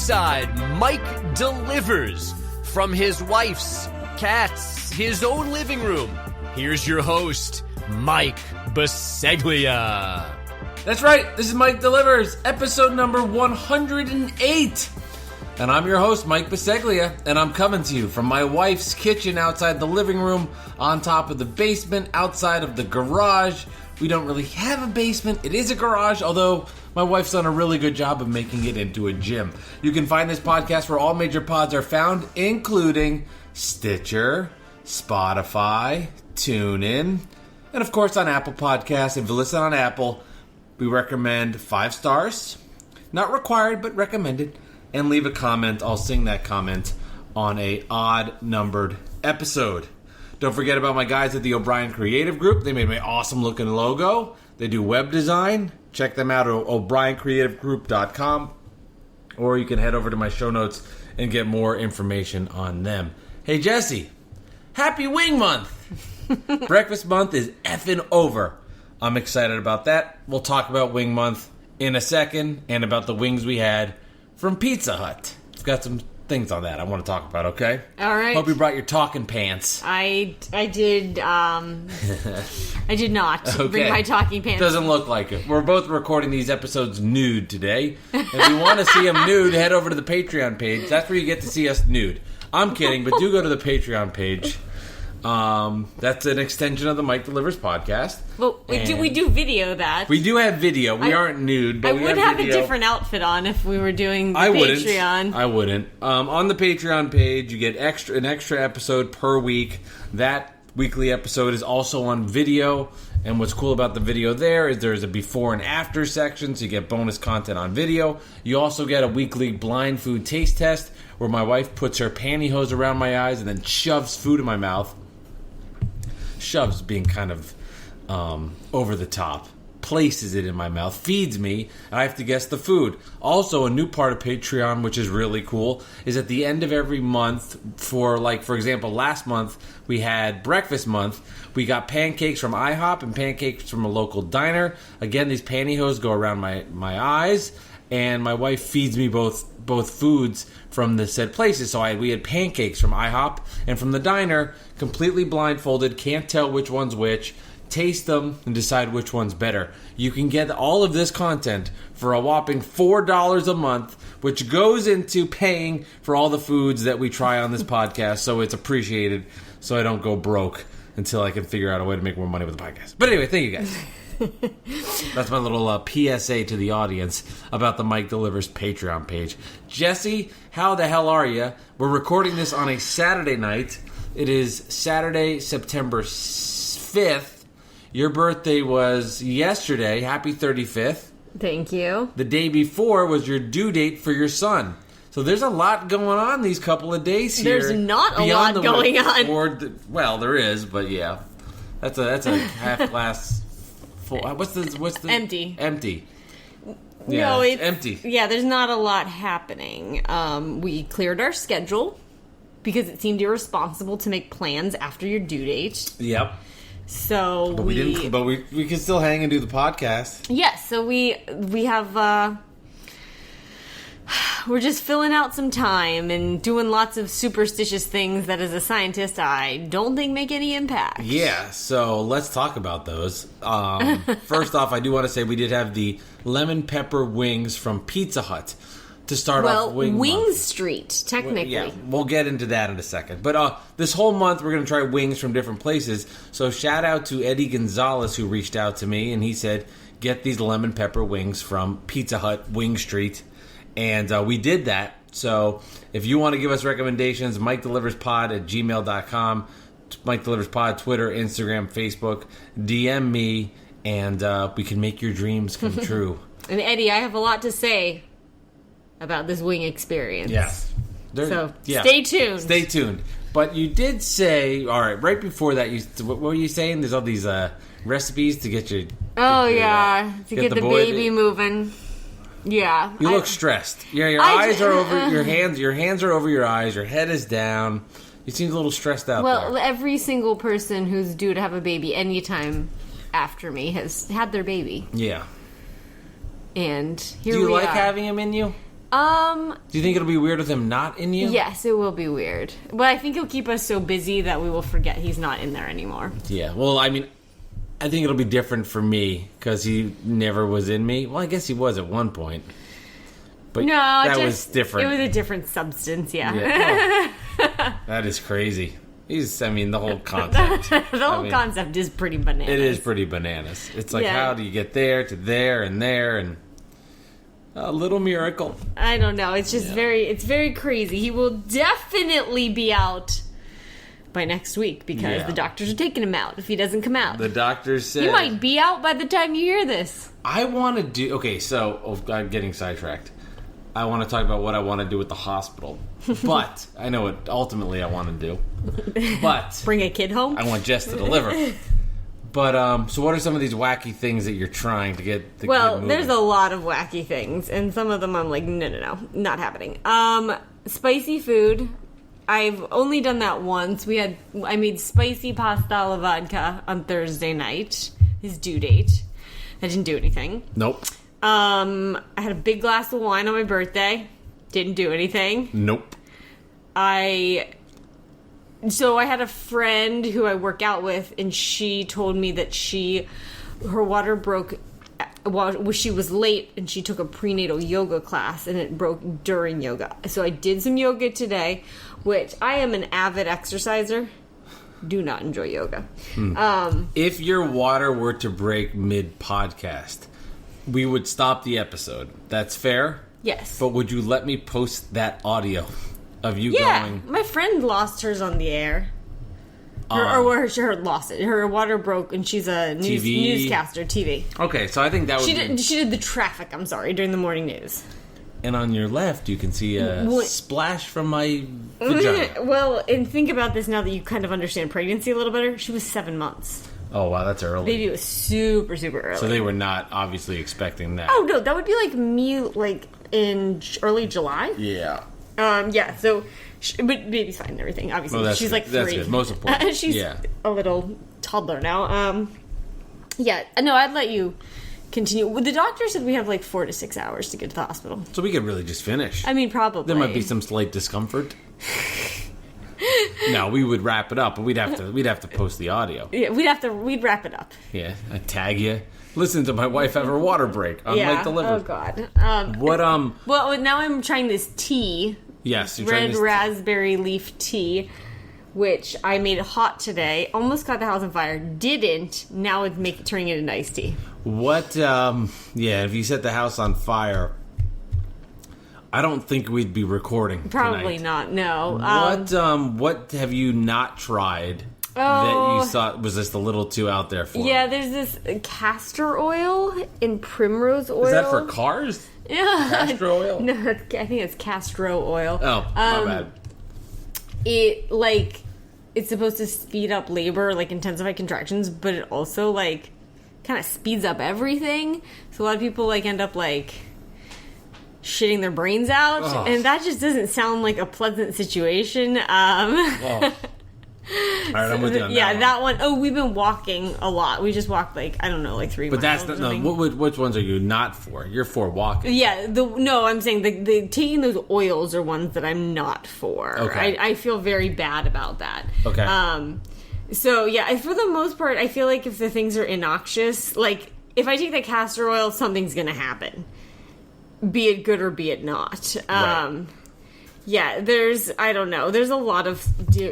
alongside Mike Delivers from his wife's, cat's, his own living room. Here's your host, Mike Biseglia. That's right, this is Mike Delivers, episode number 108. And I'm your host, Mike Biseglia, and I'm coming to you from my wife's kitchen outside the living room, on top of the basement, outside of the garage. We don't really have a basement. It is a garage, although my wife's done a really good job of making it into a gym. You can find this podcast where all major pods are found, including Stitcher, Spotify, TuneIn, and of course on Apple Podcasts. If you listen on Apple, we recommend 5 stars. Not required, but recommended. And leave a comment. I'll sing that comment on a odd-numbered episode. Don't forget about my guys at the O'Brien Creative Group. They made my awesome-looking logo. They do web design. Check them out at o'briencreativegroup.com. Or you can head over to my show notes and get more information on them. Hey, Jesse. Happy Wing Month. Breakfast month is effing over. I'm excited about that. We'll talk about Wing Month in a second and about the wings we had from Pizza Hut. I've got some things on that I want to talk about, okay? All right. Hope you brought your talking pants. I did not bring my talking pants. Doesn't look like it. We're both recording these episodes nude today. If you want to see them nude, head over to the Patreon page. That's where you get to see us nude. I'm kidding, but do go to the Patreon page. That's an extension of the Mike Delivers podcast. Well, we do video that. We do have video. We aren't nude, but I we would have video. a different outfit on if we were doing the Patreon. I wouldn't. On the Patreon page, you get an extra episode per week. That weekly episode is also on video. And what's cool about the video there is there's a before and after section, so you get bonus content on video. You also get a weekly blind food taste test where my wife puts her pantyhose around my eyes and then shoves food in my mouth. Shoves being kind of over the top, places it in my mouth, feeds me, and I have to guess the food. Also, a new part of Patreon, which is really cool, is at the end of every month, for example, last month we had breakfast month. We got pancakes from IHOP and pancakes from a local diner. Again, these pantyhose go around my eyes, and my wife feeds me both foods from the said places. So we had pancakes from IHOP and from the diner, completely blindfolded, can't tell which one's which, taste them, and decide which one's better. You can get all of this content for a whopping $4 a month, which goes into paying for all the foods that we try on this podcast, so it's appreciated, so I don't go broke until I can figure out a way to make more money with the podcast. But anyway, thank you guys. That's my little PSA to the audience about the Mike Delivers Patreon page. Jesse, how the hell are you? We're recording this on a Saturday night. It is Saturday, September 5th. Your birthday was yesterday. Happy 35th. Thank you. The day before was your due date for your son. So there's a lot going on these couple of days here. There's not a lot going on. Well, there is, but yeah. That's a half glass full. What's the empty? Empty. Yeah, no, it's empty. Yeah, there's not a lot happening. We cleared our schedule because it seemed irresponsible to make plans after your due date. Yep. So but we didn't. But we can still hang and do the podcast. Yes. So we have. We're just filling out some time and doing lots of superstitious things that, as a scientist, I don't think make any impact. Yeah, so let's talk about those. First off, I do want to say we did have the lemon pepper wings from Pizza Hut to start off Wing Street, technically. Yeah, we'll get into that in a second. But this whole month, we're going to try wings from different places. So shout out to Eddie Gonzalez, who reached out to me, and he said, get these lemon pepper wings from Pizza Hut, Wing Street. And we did that. So if you want to give us recommendations, MikeDeliversPod@gmail.com, Mike Delivers Pod, Twitter, Instagram, Facebook, DM me, and we can make your dreams come true. And Eddie, I have a lot to say about this wing experience. Yes. Stay tuned. Stay tuned. But you did say, all right, right before that, what were you saying? There's all these recipes to get your... to get the baby moving. Yeah. You look stressed. Yeah, your eyes are over your hands. Your hands are over your eyes. Your head is down. You seem a little stressed out. Well, every single person who's due to have a baby anytime after me has had their baby. Yeah. And here we are. Do you like having him in you? Do you think it'll be weird with him not in you? Yes, it will be weird. But I think he'll keep us so busy that we will forget he's not in there anymore. Yeah. Well, I mean, I think it'll be different for me because he never was in me. Well, I guess he was at one point. But No, that was different. It was a different substance, yeah. Oh. That is crazy. The whole concept. The whole concept is pretty bananas. It is pretty bananas. It's like, Yeah. how do you get there to there and there and a little miracle. I don't know. It's just it's very crazy. He will definitely be out by next week because Yeah. the doctors are taking him out if he doesn't come out. The doctor said... He might be out by the time you hear this. I want to do... Okay, so... I'm getting sidetracked. I want to talk about what I want to do with the hospital. But, I know what ultimately I want to do. But... Bring a kid home? I want Jess to deliver. But, so what are some of these wacky things that you're trying to get the kid moving? There's a lot of wacky things, and some of them I'm like, no, not happening. Spicy food. I've only done that once. I made spicy pasta alla vodka on Thursday night, his due date. I didn't do anything. Nope. I had a big glass of wine on my birthday. Didn't do anything. Nope. So I had a friend who I work out with, and she told me that her water broke while she was late, and she took a prenatal yoga class, and it broke during yoga. So I did some yoga today, which I am an avid exerciser. Do not enjoy yoga. If your water were to break mid-podcast, we would stop the episode. That's fair? Yes. But would you let me post that audio of you Yeah, going... my friend lost hers on the air. Her lost it. Her water broke, and she's a newscaster, TV. Okay, so I think that would She did the traffic, I'm sorry, during the morning news. And on your left, you can see a splash from my vagina. Well, and think about this now that you kind of understand pregnancy a little better. She was 7 months. Oh, wow, that's early. Baby was super, super early. So they were not obviously expecting that. Oh, no, that would be like me, like, in early July. Yeah. Yeah, so... But baby's fine and everything, obviously. Well, she's good. like 3. That's good. Most important. She's a little toddler now. Yeah, no, I'd let you continue. The doctor said we have like 4 to 6 hours to get to the hospital. So we could really just finish. I mean, probably. There might be some slight discomfort. No, we would wrap it up, but we'd have to post the audio. Yeah, we'd wrap it up. Yeah, I'd tag you. Listen to my wife have her water break on Yeah. Lake Delivered. Oh God. What Well, now I'm trying this tea. Yes, you're trying Red this raspberry leaf tea, which I made hot today. Almost caught the house on fire. Didn't. Now it's turning it into iced tea. What? If you set the house on fire, I don't think we'd be recording. Probably tonight. not. No. What have you not tried that you thought was just a little too out there for? Yeah, there's this castor oil and primrose oil. Is that for cars? Yeah. Castor oil? No, I think it's Castro oil. Oh, my bad. It's supposed to speed up labor, like intensify contractions, but it also like kind of speeds up everything. So a lot of people like end up like shitting their brains out, Ugh. and that just doesn't sound like a pleasant situation. All right, I'm with you on that one. Oh, we've been walking a lot. We just walked like 3 miles. But that's not, no. Which ones are you not for? You're for walking. Yeah, I'm saying the taking those oils are ones that I'm not for. Okay. I feel very bad about that. Okay. So yeah, for the most part, I feel like if the things are innoxious, like if I take the castor oil, something's gonna happen, be it good or be it not. Right. Yeah, there's a lot of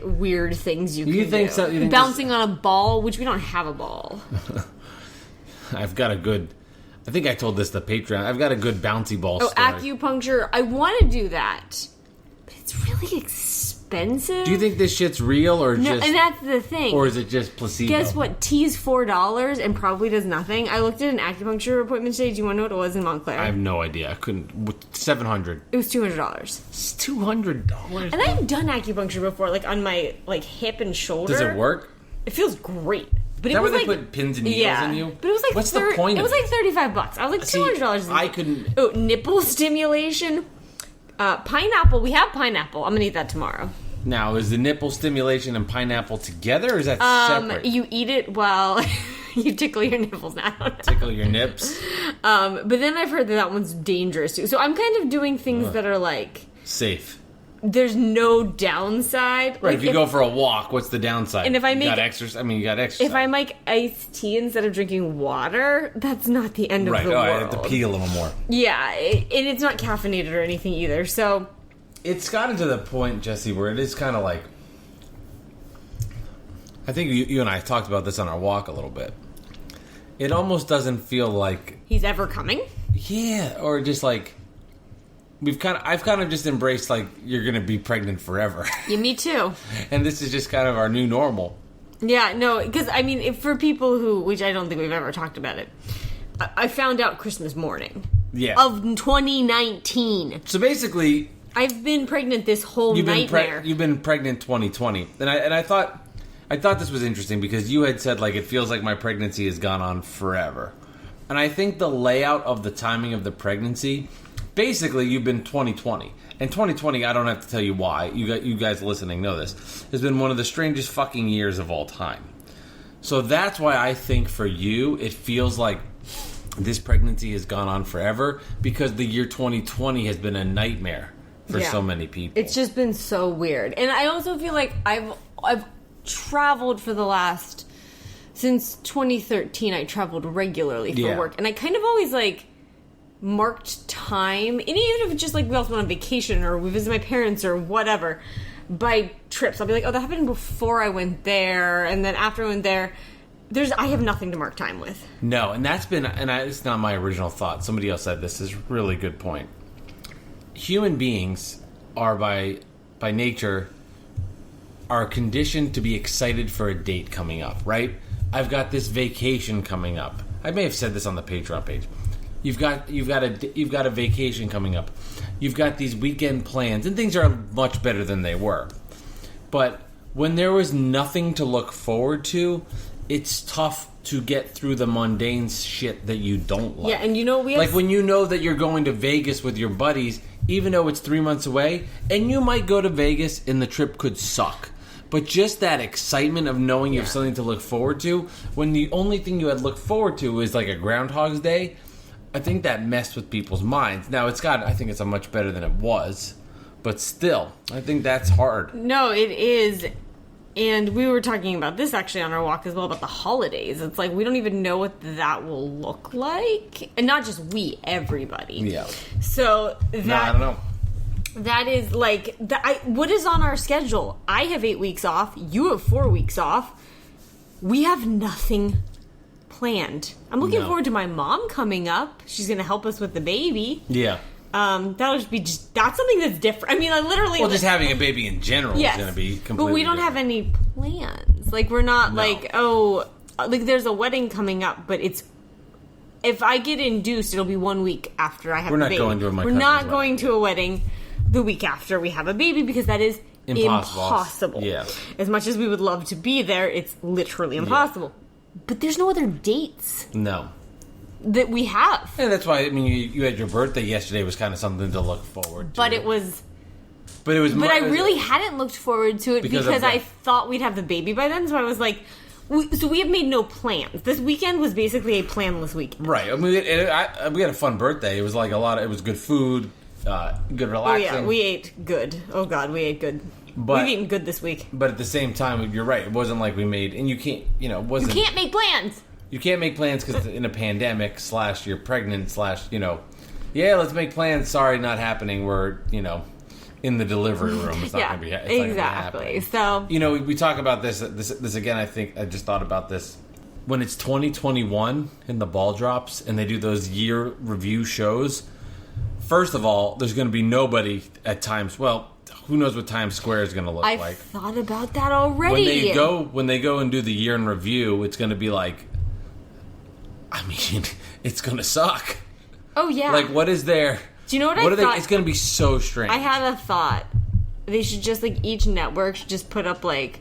weird things you can think do. so? You think Bouncing on a ball, which we don't have a ball. I've got a good. I think I told this to Patreon. I've got a good bouncy ball story. Acupuncture. I want to do that, but it's really expensive. Do you think this shit's real or No, just? and that's the thing. Or is it just placebo? Guess what? Tea's $4 and probably does nothing. I looked at an acupuncture appointment today. Do you want to know what it was in Montclair? I have no idea. I couldn't. $700. It was $200. It's $200. And I've done acupuncture before, like on my hip and shoulder. Does it work? It feels great. But Is it that was where they like, put pins and needles in you? But it was like what's the point? It was like $35. I was like $200. I couldn't. Oh, nipple stimulation, pineapple. We have pineapple. I'm gonna eat that tomorrow. Now, is the nipple stimulation and pineapple together, or is that separate? You eat it while You tickle your nipples now. Tickle your nips. But then I've heard that one's dangerous too. So I'm kind of doing things that are like safe. There's no downside. Right. Like if you go for a walk, what's the downside? And if I make you got exercise. You got exercise. If I make iced tea instead of drinking water, that's not the end of the world. I have to pee a little more. Yeah, and it's not caffeinated or anything either. So it's gotten to the point, Jesse, where it is kind of like. I think you and I talked about this on our walk a little bit. It almost doesn't feel like he's ever coming. Yeah, or just like. I've kind of just embraced, like, you're going to be pregnant forever. Yeah, me too. And this is just kind of our new normal. Yeah, no, because, I mean, for people who, which I don't think we've ever talked about it, I found out Christmas morning. Yeah. Of 2019. So basically... I've been pregnant this whole nightmare. You've been pregnant 2020. And I thought this was interesting because you had said, like, it feels like my pregnancy has gone on forever. And I think the layout of the timing of the pregnancy... Basically, you've been 2020. And 2020, I don't have to tell you why. You guys listening know this. Has been one of the strangest fucking years of all time. So that's why I think for you, it feels like this pregnancy has gone on forever. Because the year 2020 has been a nightmare for so many people. It's just been so weird. And I also feel like I've traveled for the last... Since 2013, I traveled regularly for work. And I kind of always, like... marked time, and even if it's just like we also went on vacation or we visit my parents or whatever, by trips, I'll be like, oh, that happened before I went there, and then after I went there, I have nothing to mark time with. No, and it's not my original thought. Somebody else said this is a really good point. Human beings are by nature are conditioned to be excited for a date coming up, right? I've got this vacation coming up. I may have said this on the Patreon page. You've got a vacation coming up. You've got these weekend plans, and things are much better than they were. But when there was nothing to look forward to, it's tough to get through the mundane shit that you don't like. Yeah, and you know when you know that you're going to Vegas with your buddies, even though it's 3 months away, and you might go to Vegas and the trip could suck. But just that excitement of knowing you have something to look forward to, when the only thing you had looked forward to is like a Groundhog's Day. I think that messed with people's minds. Now, I think it's a much better than it was. But still, I think that's hard. No, it is. And we were talking about this actually on our walk as well, about the holidays. It's like we don't even know what that will look like. And not just we, everybody. Yeah. So that... No, I don't know. That is like... what is on our schedule? I have 8 weeks off. You have 4 weeks off. We have nothing planned. I'm looking forward to my mom coming up. She's going to help us with the baby. Yeah. That'll just be that's something that's different. I mean, I literally... Well, just having a baby in general is going to be completely But we don't have any plans. Like, we're not there's a wedding coming up, but it's... If I get induced, it'll be 1 week after I have a baby. We're not going to a wedding the week after we have a baby because that is impossible. Yeah. As much as we would love to be there, it's literally impossible. Yeah. But there's no other dates. No. That we have. And that's why, I mean, you had your birthday yesterday was kind of something to look forward to. But I really hadn't looked forward to it because I thought we'd have the baby by then. So I was like, we have made no plans. This weekend was basically a planless weekend. Right. I mean, we had a fun birthday. It was like it was good food, good relaxing. Oh yeah, we ate good. Oh God, we ate good. We've eaten good this week. But at the same time, you're right. It wasn't like we made, and you can't, it wasn't. You can't make plans. You can't make plans because in a pandemic / you're pregnant / yeah, let's make plans. Sorry, not happening. We're in the delivery room. It's not going to be. Exactly. So we talk about this again. I think I just thought about this when it's 2021 and the ball drops and they do those year review shows. First of all, there's going to be nobody at Times. Well, who knows what Times Square is going to look like? I thought about that already. When they go and do the year in review, it's going to be like, I mean, it's going to suck. Oh yeah. Like, what is there? Do you know what I thought? It's going to be so strange. I had a thought. They should just each network should just put up a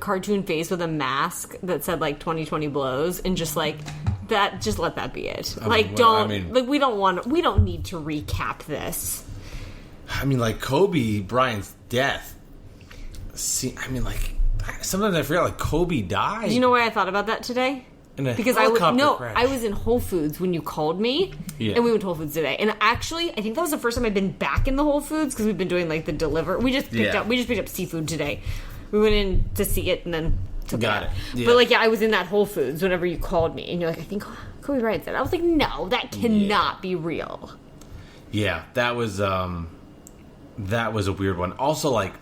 cartoon face with a mask that said 2020 blows and just that. Just let that be it. We don't need to recap this. I mean, Kobe Bryant's death. See, I mean, Sometimes I forget, like, Kobe died. Do you know why I thought about that today? Because I was in Whole Foods when you called me, and we went to Whole Foods today. And actually, I think that was the first time I've been back in the Whole Foods because we've been doing like the deliver. We just picked up seafood today. We went in to see it and then took it out. Yeah. But like, I was in that Whole Foods whenever you called me, and you're like, I think Kobe Bryant said. I was like, no, that cannot be real. Yeah, that was a weird one. Also, like,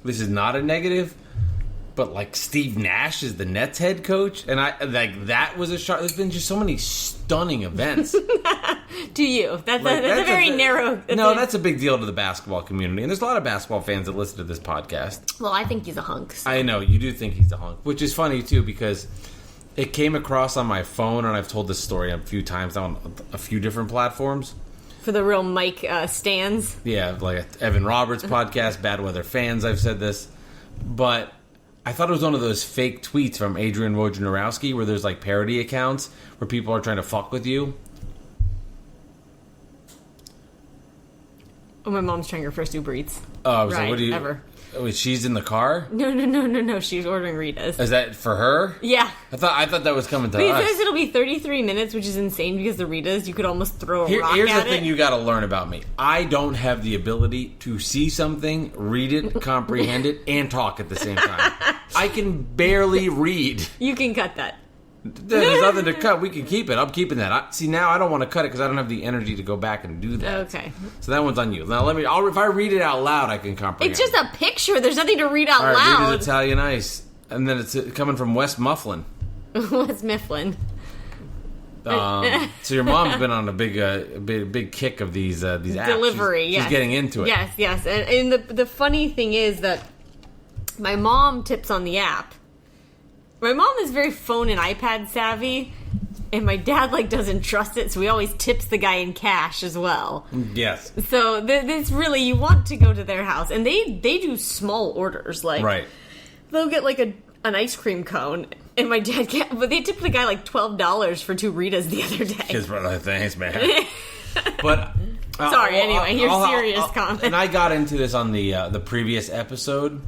this is not a negative. But, like, Steve Nash is the Nets head coach, and that was a shock. There's been just so many stunning events. To you. That's a very narrow... That's a big deal to the basketball community, and there's a lot of basketball fans that listen to this podcast. Well, I think he's a hunk. So. I know, you do think he's a hunk, which is funny, too, because it came across on my phone, and I've told this story a few times on a few different platforms. For the real Mike stands? Yeah, like Evan Roberts' podcast, Bad Weather Fans, I've said this. But... I thought it was one of those fake tweets from Adrian Wojnarowski where there's like parody accounts where people are trying to fuck with you. Oh, my mom's trying her first Uber Eats. Oh, I was like, what do you... Ever. Oh, she's in the car? No. She's ordering Rita's. Is that for her? Yeah. I thought that was coming to us. He says it'll be 33 minutes, which is insane because the Rita's, you could almost throw a rock at it. Here's the thing you got to learn about me. I don't have the ability to see something, read it, comprehend it, and talk at the same time. I can barely read. You can cut that. There's nothing to cut. We can keep it. I'm keeping that. See, now I don't want to cut it because I don't have the energy to go back and do that. Okay. So that one's on you. Now if I read it out loud, I can comprehend. It's just a picture. There's nothing to read out loud. Rita's Read Italian Ice. And then it's coming from West Mifflin. West Mifflin. So your mom's been on a big kick of these apps. Delivery, She's getting into it. Yes. And the funny thing is that my mom tips on the app. My mom is very phone and iPad savvy, and my dad doesn't trust it, so he always tips the guy in cash as well. Yes. So it's really, you want to go to their house, and they do small orders. Right. They'll get an ice cream cone, and my dad can't. But they tipped the guy $12 for 2 Ritas the other day. His brother, thanks, man. But sorry. Anyway, your serious comment. And I got into this on the previous episode,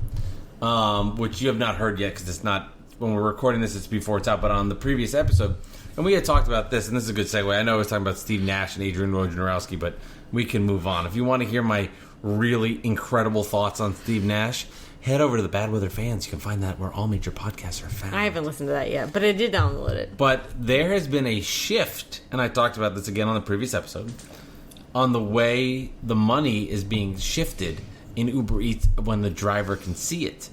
which you have not heard yet because it's not. When we're recording this, it's before it's out, but on the previous episode, and we had talked about this, and this is a good segue. I know I was talking about Steve Nash and Adrian Wojnarowski, but we can move on. If you want to hear my really incredible thoughts on Steve Nash, head over to the Bad Weather Fans. You can find that where all major podcasts are found. I haven't listened to that yet, but I did download it. But there has been a shift, and I talked about this again on the previous episode, on the way the money is being shifted in Uber Eats when the driver can see it.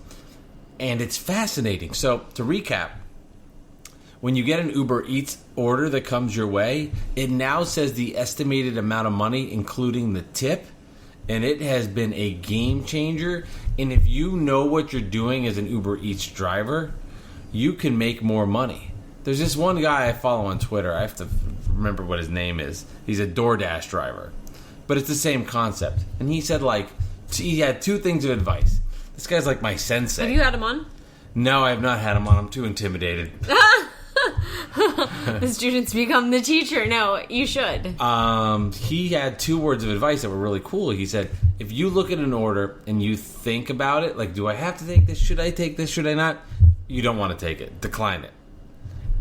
And it's fascinating. So, to recap, when you get an Uber Eats order that comes your way, it now says the estimated amount of money, including the tip, and it has been a game changer. And if you know what you're doing as an Uber Eats driver, you can make more money. There's this one guy I follow on Twitter. I have to remember what his name is. He's a DoorDash driver. But it's the same concept. And he said, he had 2 things of advice. This guy's like my sensei. Have you had him on? No, I have not had him on. I'm too intimidated. The students become the teacher. No, you should. He had 2 words of advice that were really cool. He said, if you look at an order and you think about it, do I have to take this? Should I take this? Should I not? You don't want to take it. Decline it.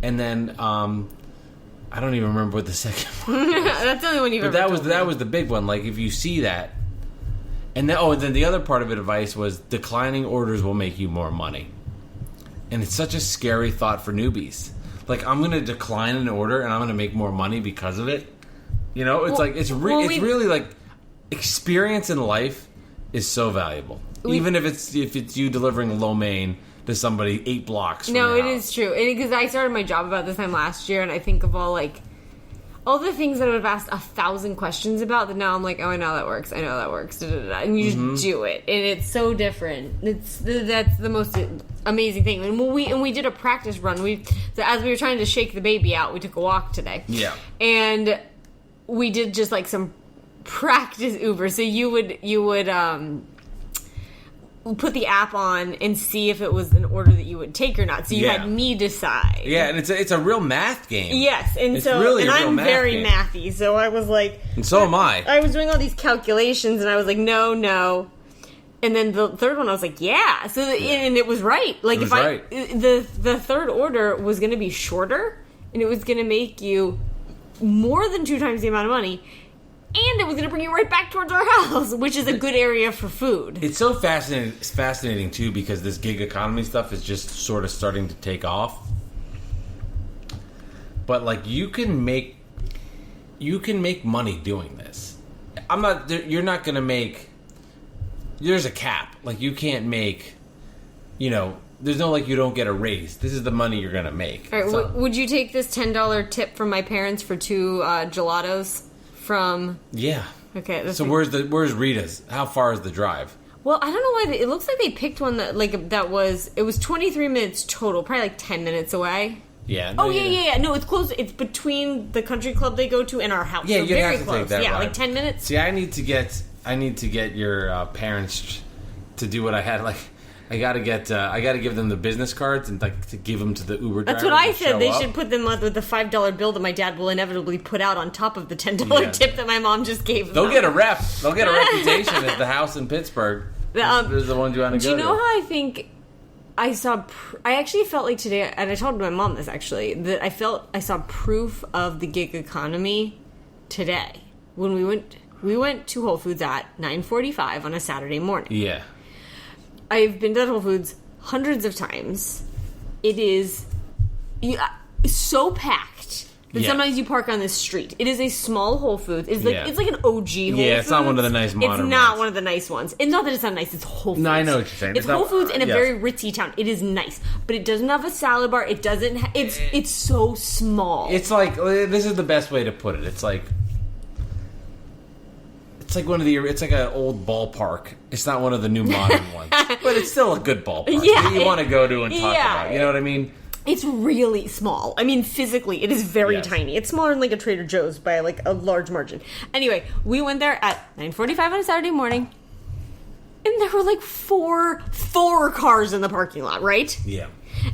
And then, I don't even remember what the second one was. That's the only one you've ever told me. That was the big one. If you see that, and then the other part of advice was declining orders will make you more money. And it's such a scary thought for newbies. I'm going to decline an order and I'm going to make more money because of it. You know, it's really experience in life is so valuable. Even if it's you delivering lo mein to somebody 8 blocks from your house. It is true. Because I started my job about this time last year, and I think of all the things that I would have asked 1,000 questions about that now I'm like, oh, I know how that works. I know how that works. Da, da, da. And you just do it. And it's so different. That's the most amazing thing. And we did a practice run. So as we were trying to shake the baby out, we took a walk today. Yeah. And we did just some practice Uber. So you would put the app on and see if it was an order that you would take or not. So you had me decide. Yeah, and it's a real math game. Yes, and it's really a real I'm math very game. mathy, so I was like... And so am I. I was doing all these calculations, and I was like, no. And then the third one, I was like, yeah. So, and it was right. Like, It was if right. the third order was going to be shorter, and it was going to make you more than 2 times the amount of money, and it was going to bring you right back towards our house, which is a good area for food. It's so fascinating. It's fascinating too because this gig economy stuff is just sort of starting to take off. But like, you can make money doing this. You're not going to make. There's a cap. Like, you can't make, there's no, like, you don't get a raise. This is the money you're going to make. All right, So- would you take this $10 tip from my parents for 2 gelatos from... Yeah. Okay. That's So where's Rita's? How far is the drive? Well, I don't know why. It looks like they picked one that was 23 minutes total, probably like 10 minutes away. Yeah. Oh, yeah. No, it's close. It's between the country club they go to and our house. Yeah, so you'd very have to close. take that Yeah, ride. like 10 minutes. See, I need to get your parents to do what I had. Like, I gotta give them the business cards and like to give them to the Uber driver. That's what I to said. show They up. should put them up with the $5 bill that my dad will inevitably put out on top of the $10 Yeah. tip that my mom just gave them. They'll get a rep. They'll get a reputation at the house in Pittsburgh. This is the ones you want to Do go you know to. how I think I saw... I actually felt like today, and I told my mom this actually, that I felt I saw proof of the gig economy today. When we went to Whole Foods at 9:45 on a Saturday morning. Yeah. I've been to Whole Foods hundreds of times. It is so packed that Yeah. sometimes you park on this street. It is a small Whole Foods. It's like Yeah. it's like an OG Whole Foods. Yeah, it's not one of the nice modern It's not ones. one of the nice ones. It's not that it's not nice. It's Whole Foods. No, I know what you're saying. It's It's not- Whole Foods in a yes. very ritzy town. It is nice, but it doesn't have a salad bar. It doesn't. It's so small. It's like, this is the best way to put it. It's like it's like an old ballpark. It's not one of the new modern ones, but it's still a good ballpark. Yeah, that you want to go to and talk yeah. about. You know what I mean? It's really small. I mean, physically, it is very Yes. tiny. It's smaller than like a Trader Joe's by like a large margin. Anyway, we went there at 9:45 on a Saturday morning, and there were like four cars in the parking lot, right? Yeah.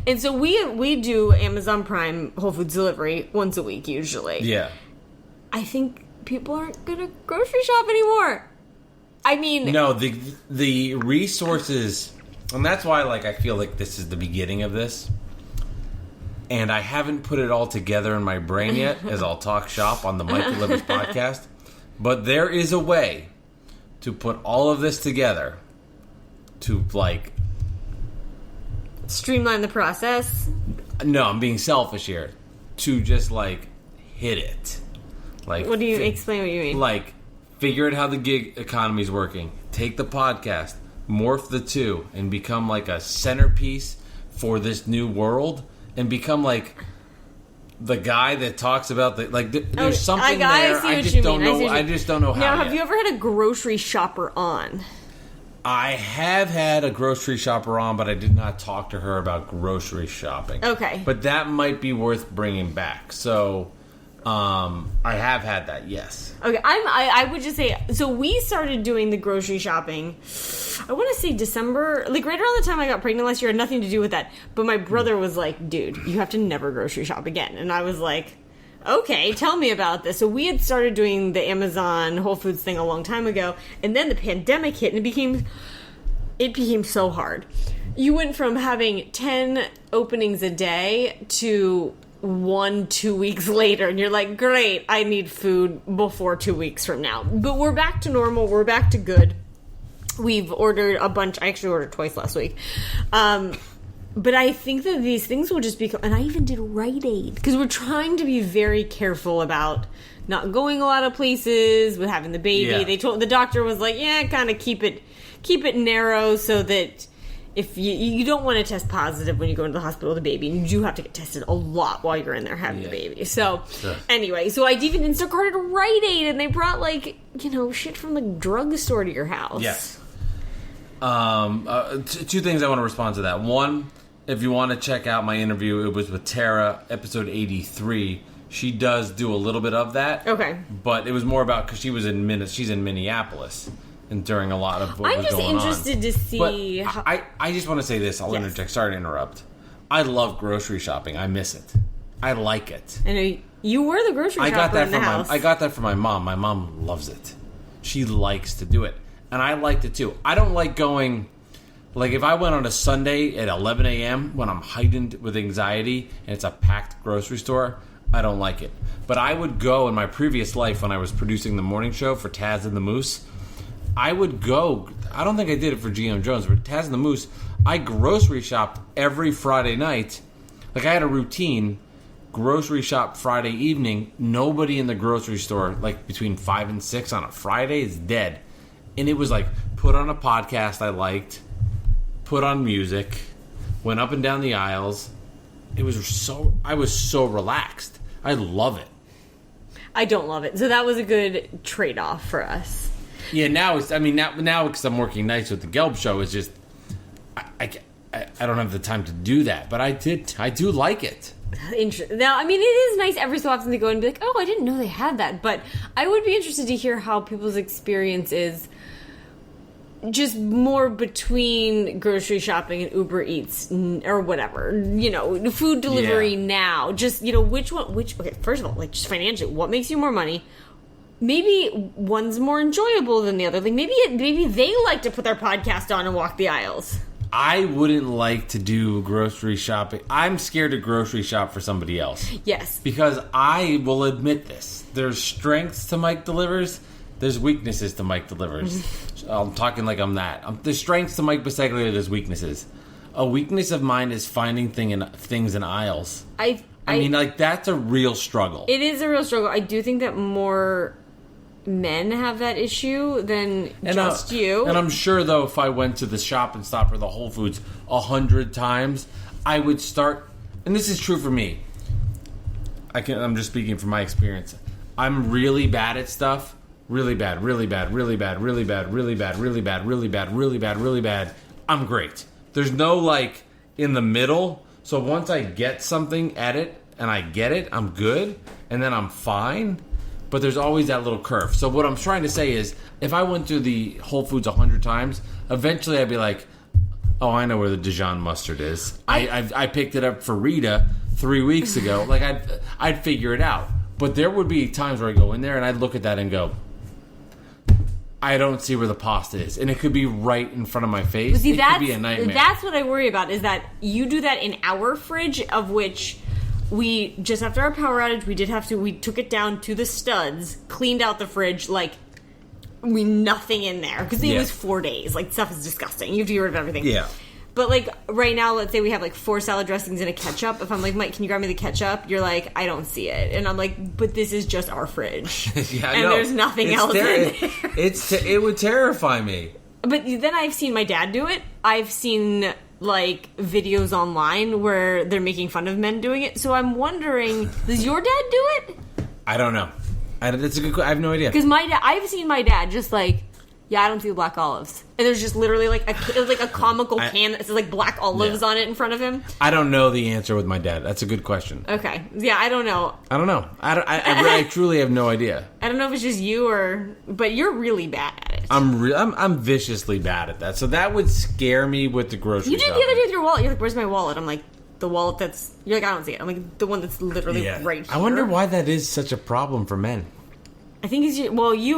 And so we do Amazon Prime Whole Foods delivery once a week usually. Yeah. I think people aren't gonna grocery shop anymore. I mean, No, the resources, and that's why like I feel like this is the beginning of this. And I haven't put it all together in my brain yet, as I'll talk shop on the Mike Delivers podcast. But there is a way to put all of this together to like. streamline the process. No, I'm being selfish here. To just like hit it. Like, What do you explain what you mean? like figure out how the gig economy is working. Take the podcast, morph the two, and become like a centerpiece for this new world, and become like the guy that talks about the like. There's something there. I just don't know. I just don't know how. Now, have yet. you ever had a grocery shopper on? I have had a grocery shopper on, but I did not talk to her about grocery shopping. Okay. But that might be worth bringing back. So, I have had that, yes. Okay, I would just say, so we started doing the grocery shopping, I want to say December, like right around the time I got pregnant last year. It had nothing to do with that. But my brother was like, dude, you have to never grocery shop again. And I was like, okay, tell me about this. So we had started doing the Amazon Whole Foods thing a long time ago. And then the pandemic hit and it became so hard. You went from having 10 openings a day to 1-2 weeks later, and you're like, great, I need food before 2 weeks from now. But we're back to normal. We're back to good. We've ordered a bunch. I actually ordered twice last week. But I think that these things will just become, and I even did Rite Aid, because we're trying to be very careful about not going a lot of places with having the baby. Yeah. The doctor was like, yeah, kind of keep it narrow so that if you don't want to test positive when you go into the hospital with a baby, and you do have to get tested a lot while you're in there having the baby. So anyway, so I even Instacarted a Rite Aid, and they brought like, shit from the drugstore to your house. Yes. Two things I want to respond to that. One, if you want to check out my interview, it was with Tara, episode 83. She does do a little bit of that. Okay. But it was more about, because she's in Minneapolis, and during a lot of what I'm was just going interested to see. But I just want to say this. I'll Yes. interject. Sorry to interrupt. I love grocery shopping. I miss it. I like it. I know you were the grocery I shopper got that in the from house. I got that from my mom. My mom loves it. She likes to do it. and I liked it too. I don't like going, like if I went on a Sunday at 11 a.m. when I'm heightened with anxiety and it's a packed grocery store, I don't like it. But I would go in my previous life when I was producing the morning show for Taz and the Moose. I would go, I don't think I did it for GM Jones, but Taz and the Moose, I grocery shopped every Friday night. Like I had a routine, grocery shop Friday evening, nobody in the grocery store, like between 5 and 6 on a Friday is dead. And it was like, put on a podcast I liked, put on music, went up and down the aisles. I was so relaxed. I love it. I don't love it. So that was a good trade-off for us. Yeah, now because I'm working nights with the Gelb show, it's just I don't have the time to do that. But I do like it. Now, I mean, it is nice every so often to go and be like, oh, I didn't know they had that. But I would be interested to hear how people's experience is just more between grocery shopping and Uber Eats or whatever, food delivery now. Just, okay, first of all, like just financially, what makes you more money? Maybe one's more enjoyable than the other. Like maybe they like to put their podcast on and walk the aisles. I wouldn't like to do grocery shopping. I'm scared to grocery shop for somebody else. Yes. Because I will admit this. There's strengths to Mike Delivers. There's weaknesses to Mike Delivers. I'm talking like I'm that. There's strengths to Mike Biseglia. There's weaknesses. A weakness of mine is finding things in aisles. I mean, like, that's a real struggle. It is a real struggle. I do think that more men have that issue than just you. And I'm sure, though, if I went to the Shop and Stop or the Whole Foods 100 times, I would start... And this is true for me. I'm just speaking from my experience. I'm really bad at stuff. Really bad, really bad, really bad, really bad, really bad, really bad, really bad, really bad, really bad. I'm great. There's no, like, in the middle. So once I get something at it, and I get it, I'm good, and then I'm fine. But there's always that little curve. So what I'm trying to say is, if I went to the Whole Foods 100 times, eventually I'd be like, oh, I know where the Dijon mustard is. I picked it up for Rita 3 weeks ago. Like, I'd figure it out. But there would be times where I go in there and I'd look at that and go, I don't see where the pasta is. And it could be right in front of my face. See, it could be a nightmare. That's what I worry about, is that you do that in our fridge, of which... We, just after our power outage, we took it down to the studs, cleaned out the fridge, like, nothing in there. Because it was 4 days. Like, stuff is disgusting. You have to get rid of everything. Yeah. But, like, right now, let's say we have, like, 4 salad dressings and a ketchup. If I'm like, Mike, can you grab me the ketchup? You're like, I don't see it. And I'm like, but this is just our fridge. Yeah, and there's nothing else in there. It would terrify me. But then I've seen my dad do it. I've seen... like videos online where they're making fun of men doing it. So I'm wondering, does your dad do it? I don't know. That's a good question. I have no idea. Because I've seen my dad just like, yeah, I don't see the black olives. And there's just literally like a comical can that says like black olives on it in front of him. I don't know the answer with my dad. That's a good question. Okay. Yeah, I don't know. I truly have no idea. I don't know if it's just you but you're really bad at it. I'm viciously bad at that. So that would scare me with the grocery You did shopping. the other day with your wallet. You're like, where's my wallet? I'm like, the wallet that's... You're like, I don't see it. I'm like, the one that's literally right here. I wonder why that is such a problem for men. I think you at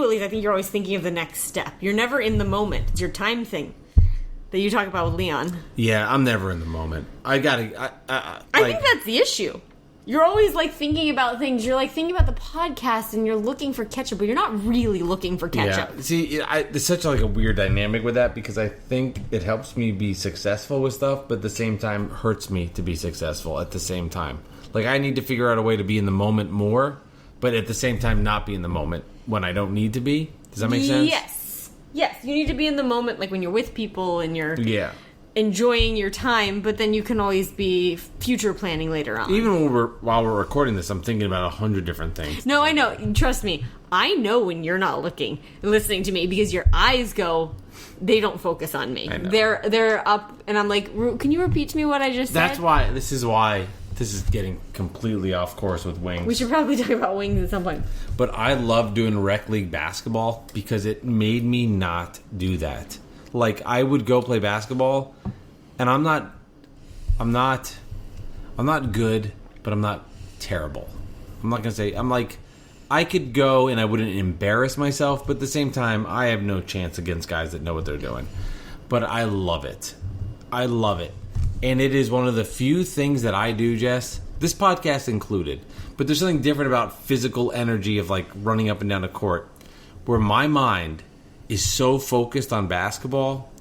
least, I think you're always thinking of the next step. You're never in the moment. It's your time thing that you talk about with Leon. Yeah, I'm never in the moment. I think that's the issue. You're always like thinking about things. You're like thinking about the podcast and you're looking for ketchup, but you're not really looking for ketchup. Yeah. See, there's such a weird dynamic with that, because I think it helps me be successful with stuff, but at the same time hurts me to be successful at the same time. Like, I need to figure out a way to be in the moment more, but at the same time not be in the moment when I don't need to be. Does that make sense? Yes, you need to be in the moment, like when you're with people and you're enjoying your time, but then you can always be future planning later on. Even while we're recording this, I'm thinking about 100 different things. No, I know. Trust me. I know when you're not looking, listening to me, because your eyes go... They don't focus on me. They're up, and I'm like, can you repeat to me what I just said? This is why this is getting completely off course with wings. We should probably talk about wings at some point. But I love doing rec league basketball because it made me not do that. Like, I would go play basketball, and I'm not good, but I'm not terrible. I'm not gonna say I'm like I could go and I wouldn't embarrass myself, but at the same time, I have no chance against guys that know what they're doing. But I love it. I love it. And it is one of the few things that I do, Jess, this podcast included, but there's something different about physical energy of like running up and down the court, where my mind is so focused on basketball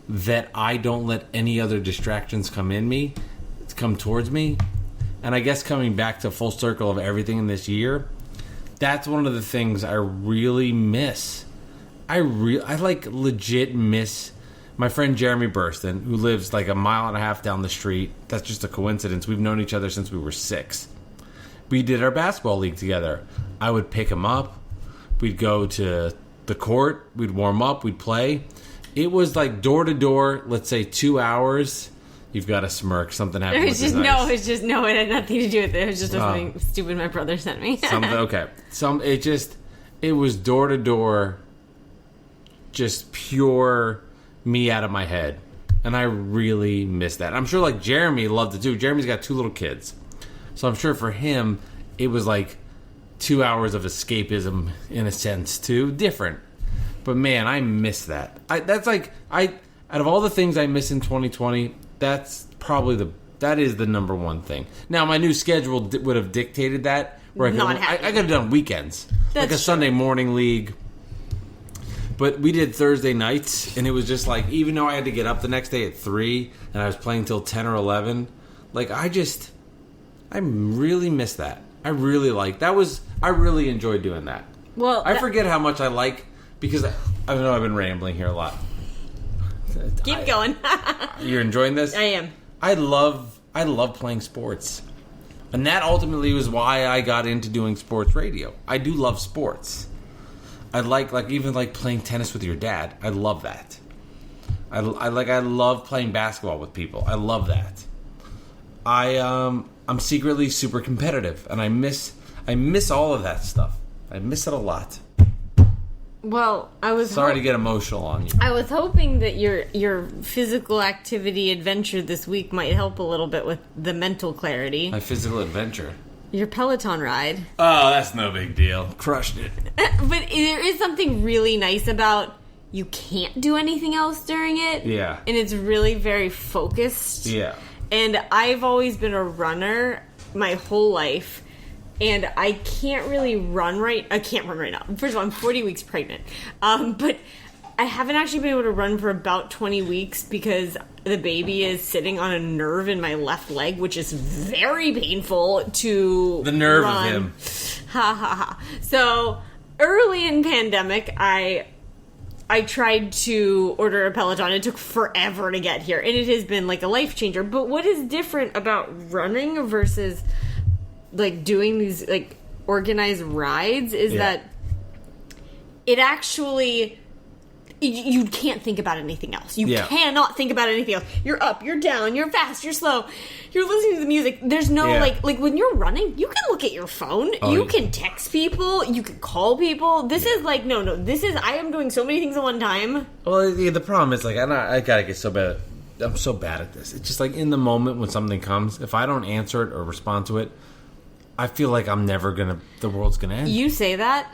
that I don't let any other distractions come towards me. And I guess coming back to full circle of everything in this year, that's one of the things I really miss. I like legit miss my friend Jeremy Burston, who lives like a mile and a half down the street. That's just a coincidence. We've known each other since we were 6. We did our basketball league together. I would pick him up. We'd go to the court. We'd warm up. We'd play. It was like door to door, let's say 2 hours. You've got a smirk. Something happened. It had nothing to do with it. It was just something stupid my brother sent me. Okay. It was door to door, just pure me out of my head. And I really miss that. I'm sure like Jeremy loved it too. Jeremy's got 2 little kids. So I'm sure for him, it was like 2 hours of escapism in a sense too. Different. But man, I miss that. Out of all the things I miss in 2020, that's probably that is the number one thing. Now, my new schedule would have dictated that. Where I could have done weekends. Like a Sunday morning league. But we did Thursday nights, and it was just like, even though I had to get up the next day at 3, and I was playing till 10 or 11, like, I really miss that. I really enjoyed doing that. Well, I forget how much I like, because I know I've been rambling here a lot. Keep going. You're enjoying this? I am. I love playing sports. And that ultimately was why I got into doing sports radio. I do love sports. I like even playing tennis with your dad. I love that. I love playing basketball with people. I love that. I'm secretly super competitive, and I miss all of that stuff. I miss it a lot. Well, I was sorry to get emotional on you. I was hoping that your physical activity adventure this week might help a little bit with the mental clarity. My physical adventure. Your Peloton ride. Oh, that's no big deal. Crushed it. But there is something really nice about you can't do anything else during it. Yeah. And it's really very focused. Yeah. And I've always been a runner my whole life. And I can't really run I can't run right now. First of all, I'm 40 weeks pregnant. But I haven't actually been able to run for about 20 weeks because the baby is sitting on a nerve in my left leg, which is very painful to the nerve run. of him. Ha ha ha. So early in pandemic, I tried to order a Peloton. It took forever to get here, and it has been like a life changer. But what is different about running versus like doing these like organized rides is that it actually you can't think about anything else. You cannot think about anything else. You're up, you're down, you're fast, you're slow, you're listening to the music. There's no like when you're running, you can look at your phone, you can text people, you can call people. This is like no. This is I am doing so many things at one time. Well, the problem is like I gotta get so bad. I'm so bad at this. It's just like in the moment when something comes, if I don't answer it or respond to it, I feel like the world's gonna end. You say that,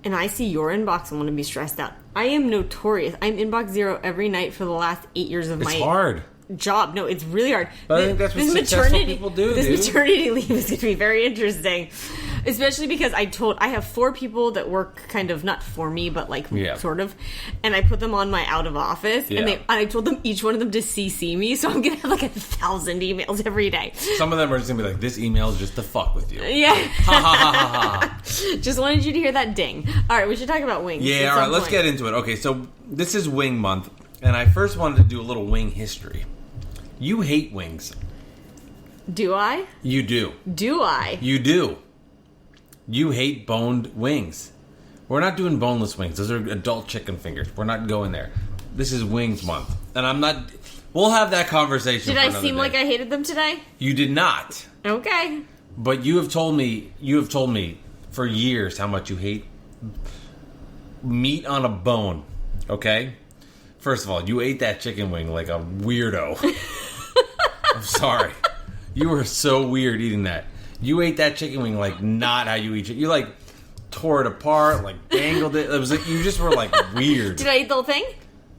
and I see your inbox and want to be stressed out. I am notorious. I'm inbox 0 every night for the last 8 years of my hard. job. No, it's really hard. But I think that's what successful people do, This maternity leave is going to be very interesting. Especially because I have 4 people that work kind of, not for me, but like sort of. And I put them on my out of office. Yeah. And I told them, each one of them to CC me. So I'm going to have like 1,000 emails every day. Some of them are just going to be like, this email is just to fuck with you. Yeah. Ha ha ha ha ha. Just wanted you to hear that ding. All right, we should talk about wings. Yeah, all right, let's get into it. Okay, so this is Wing Month. And I first wanted to do a little wing history. You hate wings. Do I? You do. Do I? You do. You hate boned wings. We're not doing boneless wings. Those are adult chicken fingers. We're not going there. This is Wings Month. And I'm not... We'll have that conversation. Did I seem like I hated them today? You did not. Okay. But you have told me for years how much you hate meat on a bone. Okay? First of all, you ate that chicken wing like a weirdo. I'm sorry. You were so weird eating that. You ate that chicken wing like not how you eat it. You're like tore it apart, like dangled it. It was like you just were like weird. Did I eat the whole thing?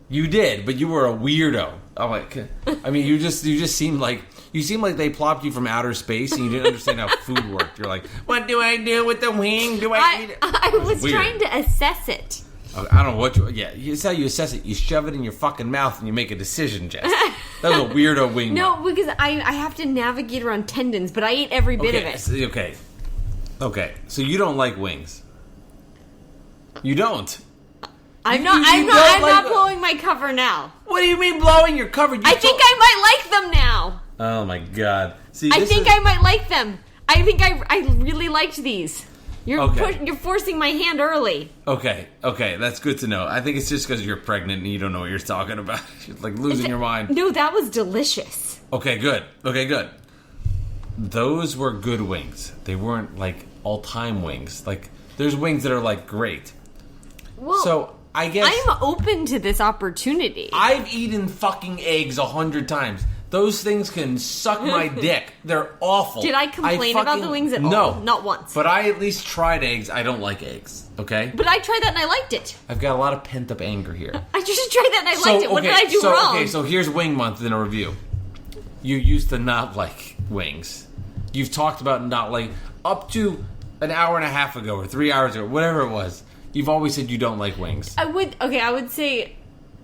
You did, but you were a weirdo. I'm like, I mean, you just seemed like they plopped you from outer space and you didn't understand how food worked. You're like, what do I do with the wing? Do I eat it? I was weird. trying to assess it. I don't know what it's how you assess it. You shove it in your fucking mouth and you make a decision, Jess. That was a weirdo wing. No, because I have to navigate around tendons, but I ate every bit of it. Okay. So you don't like wings. You don't. I'm You not blowing my cover now. What do you mean blowing your cover? I think I might like them now. Oh my god. See, I might like them. I think I really liked these. You're Okay. you're forcing my hand early. Okay, that's good to know. I think it's just because you're pregnant and you don't know what you're talking about. You're like losing your mind. No, that was delicious. Okay, good. Those were good wings. They weren't like all-time wings. Like there's wings that are like great. Well, So I guess I'm open to this opportunity. I've eaten fucking eggs 100 times. Those things can suck my dick. They're awful. Did I complain about the wings at all? No. Not once. But I at least tried eggs. I don't like eggs, okay? But I tried that and I liked it. I've got a lot of pent-up anger here. I just tried that and I liked it. What did I do wrong? Okay, so here's Wing Month in a review. You used to not like wings. You've talked about not like up to an hour and a half ago or 3 hours ago, whatever it was. You've always said you don't like wings. I would say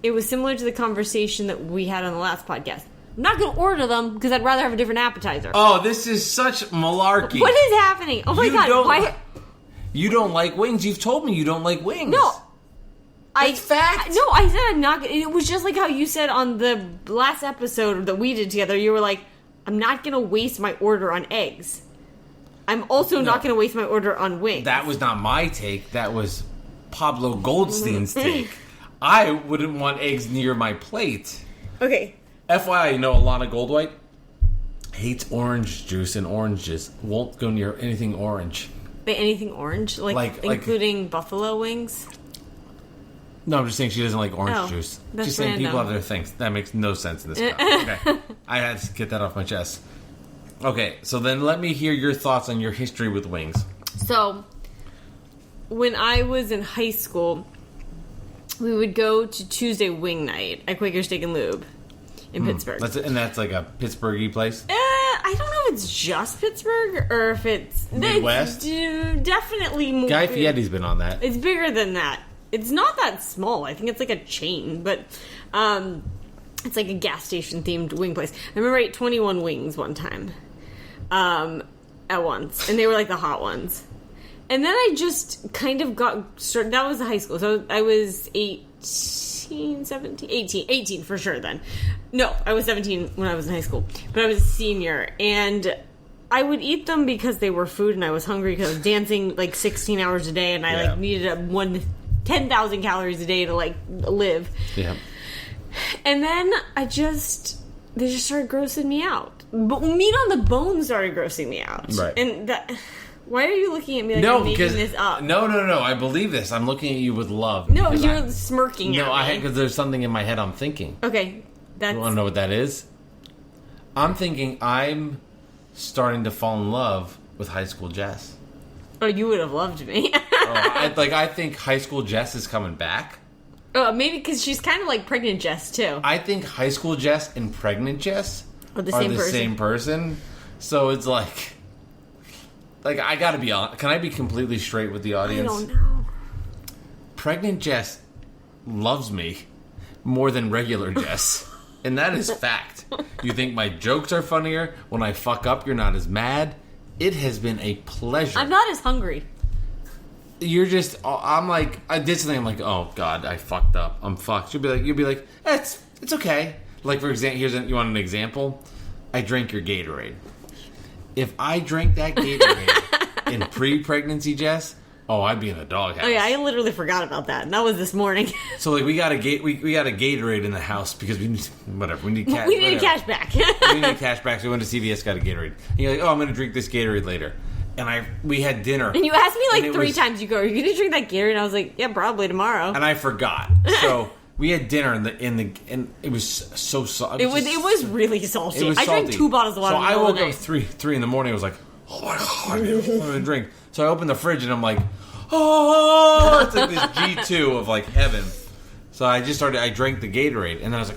it was similar to the conversation that we had on the last podcast. I'm not going to order them because I'd rather have a different appetizer. Oh, this is such malarkey. What is happening? Oh my god! Why? You don't like wings. You've told me you don't like wings. No, That's fact. No, I said I'm not. It was just like how you said on the last episode that we did together. You were like, "I'm not going to waste my order on eggs. I'm also not going to waste my order on wings." That was not my take. That was Pablo Goldstein's take. I wouldn't want eggs near my plate. Okay. FYI, you know Alana Goldwhite hates orange juice and oranges. Won't go near anything orange. Anything orange? Like including buffalo wings? No, I'm just saying she doesn't like orange juice. That's Just saying random. people have their things. That makes no sense in this context. Okay. I had to get that off my chest. Okay, so then let me hear your thoughts on your history with wings. So, when I was in high school, we would go to Tuesday wing night at Quaker Steak and Lube in Pittsburgh. That's like a Pittsburgh-y place? I don't know if it's just Pittsburgh or if it's... Midwest? It's definitely more... Guy Fieri's been on that. It's bigger than that. It's not that small. I think it's like a chain, but it's like a gas station themed wing place. I remember I ate 21 wings one time at once, and they were like the hot ones. And then I just kind of got started. That was high school, so I was 18 for sure then. No, I was 17 when I was in high school, but I was a senior, and I would eat them because they were food, and I was hungry because I was dancing like 16 hours a day, and I like needed 10,000 calories a day to like live. Yeah. And then they just started grossing me out. But meat on the bone started grossing me out. Right. And why are you looking at me like I'm making this up? No. I believe this. I'm looking at you with love. No, you're smirking at me. Because there's something in my head I'm thinking. Okay, that's... You want to know what that is? I'm thinking I'm starting to fall in love with High School Jess. Oh, you would have loved me. I think High School Jess is coming back. Oh, maybe because she's kind of like pregnant Jess, too. I think High School Jess and pregnant Jess are the same person. So it's like I gotta be honest. Can I be completely straight with the audience? I don't know. Pregnant Jess loves me more than regular Jess. And that is fact. You think my jokes are funnier? When I fuck up, you're not as mad. It has been a pleasure. I'm not as hungry. You're just... I'm like... I did something. I'm like, oh, God, I fucked up. I'm fucked. You'll be like, it's okay. Like, for example, you want an example? I drank your Gatorade. If I drank that Gatorade in pre-pregnancy, Jess... Oh, I'd be in the doghouse. Oh yeah, I literally forgot about that. And that was this morning. So like we got a Gatorade in the house because we need cash. We needed cash back. We needed cash back, so we went to CVS, got a Gatorade. And you're like, oh, I'm going to drink this Gatorade later. And we had dinner. And you asked me like 3 times. You go, are you going to drink that Gatorade? And I was like, yeah, probably tomorrow. And I forgot. So we had dinner and it was so salty. It was really salty. It was salty. I drank 2 bottles of water. So I woke up 3 in the morning. I was like, oh my God, I'm going to drink. So I opened the fridge and I'm like, oh, it's like this G2 of like heaven. So I drank the Gatorade, and then I was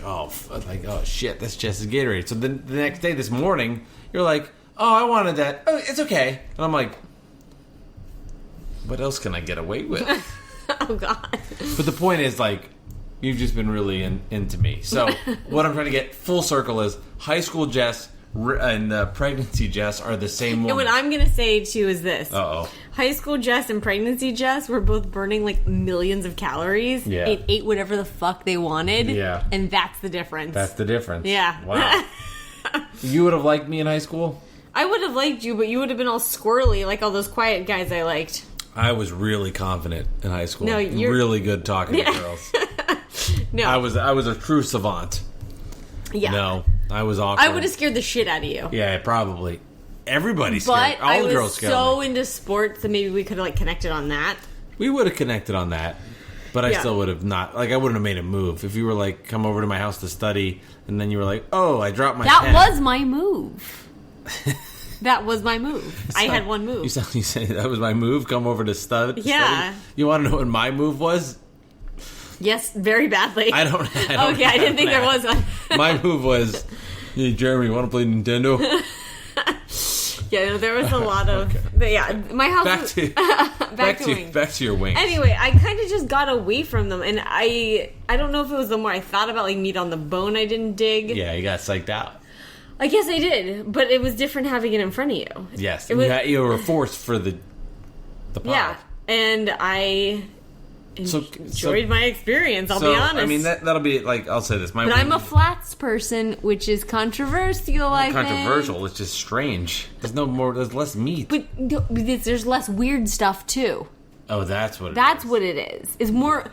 like, oh shit, that's Jess's Gatorade. So then the next day, this morning, you're like, oh, I wanted that. Oh, it's okay. And I'm like, what else can I get away with? Oh God. But the point is, like, you've just been really into me. So what I'm trying to get full circle is high school Jess and pregnancy Jess are the same woman. And what I'm going to say, too, is this. Uh-oh. High school Jess and pregnancy Jess were both burning, like, millions of calories. Yeah. It ate whatever the fuck they wanted. Yeah. And that's the difference. That's the difference. Yeah. Wow. You would have liked me in high school? I would have liked you, but you would have been all squirrely like all those quiet guys I liked. I was really confident in high school. No, you're... really good talking to girls. No. I was a true savant. Yeah. No, I was awkward. I would have scared the shit out of you. Yeah, probably. Everybody's But scared. All I the was girls scared so me. into sports that maybe we could have, like, connected on that. We would have connected on that. But I still would have not. Like, I wouldn't have made a move. If you were like, come over to my house to study, and then you were like, oh, I dropped my pen. That was my move. That was my move. I had one move. You say that was my move? Come over to study? Yeah. You want to know what my move was? Yes, very badly. I don't Okay, I didn't think there was one. My move was, hey, Jeremy, you want to play Nintendo? Yeah, there was a lot of... Yeah, my house Back was... wings. Back to your wings. Anyway, I kind of just got away from them, and I don't know if it was the more I thought about, like, meat on the bone I didn't dig. Yeah, you got psyched out. I guess I did, but it was different having it in front of you. Yes, It was, you were forced for the pod. yeah, and I enjoyed my experience, I'll be honest. I mean, that'll be, like, I'll say this. But I'm a flats person, which is controversial, I think. Controversial, it's just strange. There's less meat. But there's less weird stuff, too. Oh, that's what it is. That's what it is. It's more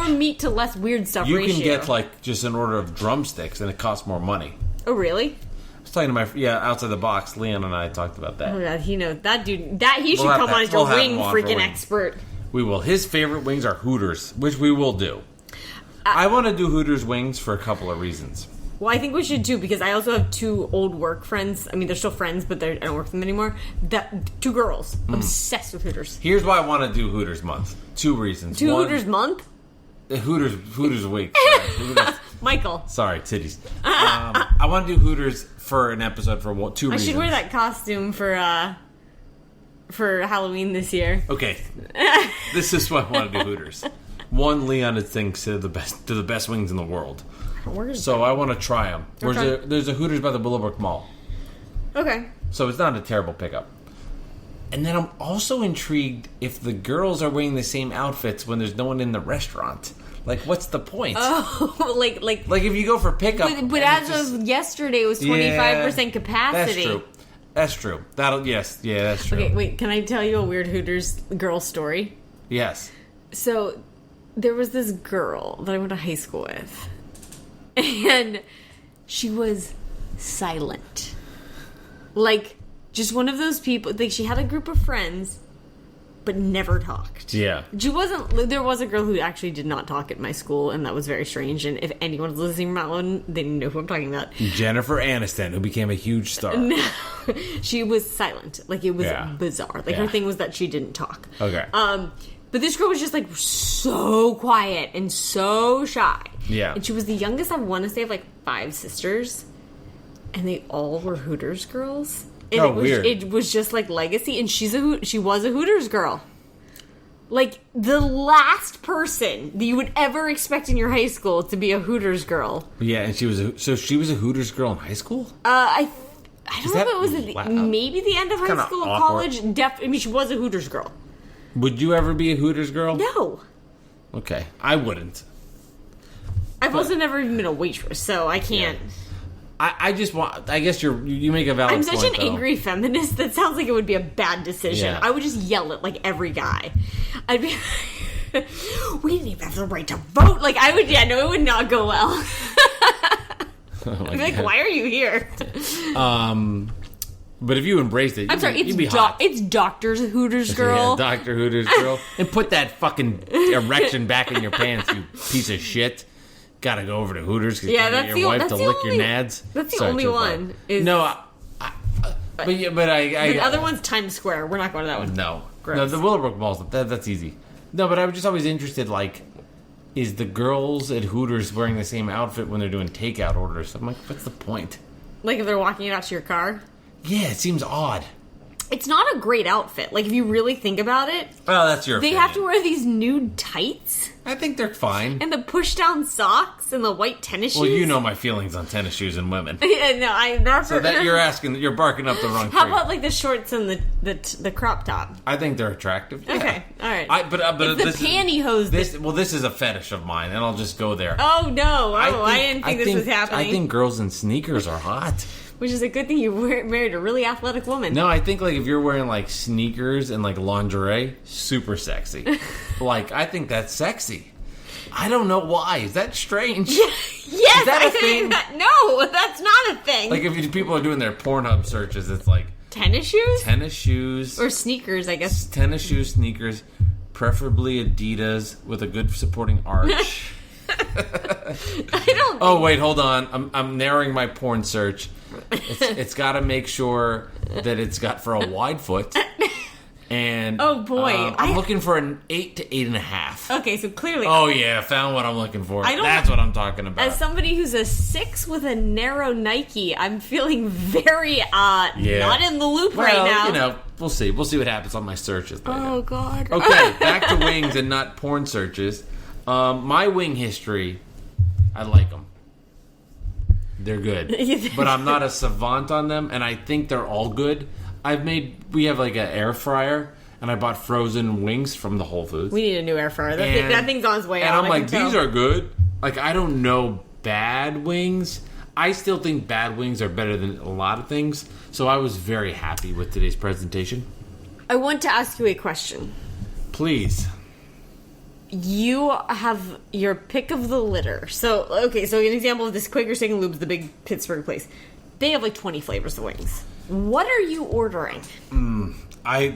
meat to less weird stuff You ratio. can get, like, just an order of drumsticks, and it costs more money. Oh, really? I was talking to outside the box, Leon and I talked about that. Oh, God, he knows. That dude, he should have come that- on as we'll your have wing him on for freaking wings. expert. We will. His favorite wings are Hooters, which we will do. I want to do Hooters wings for a couple of reasons. Well, I think we should too, because I also have two old work friends. I mean, they're still friends, but I don't work with them anymore. Two girls obsessed with Hooters. Here's why I want to do Hooters month. Two reasons. Two One, Hooters month? Hooters week. Sorry. Hooters. Michael. Sorry, titties. I want to do Hooters for an episode for two reasons. I should wear that costume for Halloween this year. Okay. This is why I want to do Hooters. One, Leon thinks they're the best wings in the world. So I want to try them. Okay. There's a Hooters by the Willowbrook Mall. Okay. So it's not a terrible pickup. And then I'm also intrigued if the girls are wearing the same outfits when there's no one in the restaurant. Like, what's the point? Oh, like if you go for pickup. But as of yesterday, it was 25% capacity. That's true. That's true. Okay, wait. Can I tell you a weird Hooters girl story? Yes. So there was this girl that I went to high school with, and she was silent. Like, just one of those people. Like, she had a group of friends, but never talked. Yeah. She wasn't. There was a girl who actually did not talk at my school, and that was very strange. And if anyone's listening from that one, they know who I'm talking about. Jennifer Aniston, who became a huge star. No, she was silent. Like, it was bizarre. Like, her thing was that she didn't talk. Okay. But this girl was just, like, so quiet and so shy. Yeah. And she was the youngest, I want to say, of, like, 5 sisters. And they all were Hooters girls. And weird. It was just, like, legacy. And she was a Hooters girl. Like, the last person that you would ever expect in your high school to be a Hooters girl. Yeah, and she was a Hooters girl in high school? I don't know if it was maybe the end of high school or college. I mean, she was a Hooters girl. Would you ever be a Hooters girl? No. Okay, I wouldn't. I've also never even been a waitress, so I can't. Yeah. I just want. I guess you make a valid point. I'm such an angry feminist that sounds like it would be a bad decision. Yeah. I would just yell at, like, every guy. I'd be we didn't even have the right to vote. Like, I would, it would not go well. I'd be like, why are you here? But if you embraced it, I'm sorry, you'd be hot. It's Dr. Hooters girl. Yeah, Dr. Hooters girl. And put that fucking erection back in your pants, you piece of shit. Gotta go over to Hooters because you that's get your wife to lick your your nads. That's the only one. No, but the other one's Times Square. We're not going to that one. No. gross. No, the Willowbrook balls, that's easy. No, but I was just always interested, like, is the girls at Hooters wearing the same outfit when they're doing takeout orders? I'm like, what's the point? Like if they're walking out to your car? Yeah, it seems odd. It's not a great outfit. Like, if you really think about it, Oh, that's your they opinion. have to wear these nude tights I think they're fine. and the push-down socks and the white tennis shoes. Well, you know my feelings on tennis shoes and women. Yeah, no, I'm not. So that you're barking up the wrong tree. How about like the shorts and the crop top? I think they're attractive. Yeah. Okay, all right. But It's the this pantyhose. this is a fetish of mine, and I'll just go there. Oh no! I didn't think this was happening. I think girls in sneakers are hot. Which is a good thing you married a really athletic woman. No, I think like if you're wearing like sneakers and like lingerie, super sexy. Like I think that's sexy. I don't know why. Is that strange? Yes, Is that I a think thing? no, that's not a thing. Like if people are doing their Pornhub searches, it's like tennis shoes tennis shoes or sneakers, I guess. tennis shoes, sneakers, preferably Adidas with a good supporting arch. I don't. Oh wait, hold on. I'm narrowing my porn search. It's got to make sure that it's got for a wide foot. And Oh, boy. I'm looking for an 8 to 8.5. Okay, so clearly, Oh yeah, found what I'm looking for. I don't- That's what I'm talking about. as somebody who's a 6 with a narrow Nike, I'm feeling very not in the loop well, right now. you know, we'll see. We'll see what happens on my searches later. Oh God. Okay, back to wings and not porn searches. My wing history, I like them. They're good. But I'm not a savant on them, and I think they're all good. We have like an air fryer, and I bought frozen wings from the Whole Foods. We need a new air fryer. And- That thing's on its way and out. I'm like, these are good. Like, I don't know bad wings. I still think bad wings are better than a lot of things. So I was very happy with today's presentation. I want to ask you a question. Please. You have your pick of the litter. So an example of this, Quaker Steak and Lube's, the big Pittsburgh place. They have like 20 flavors of wings. What are you ordering? I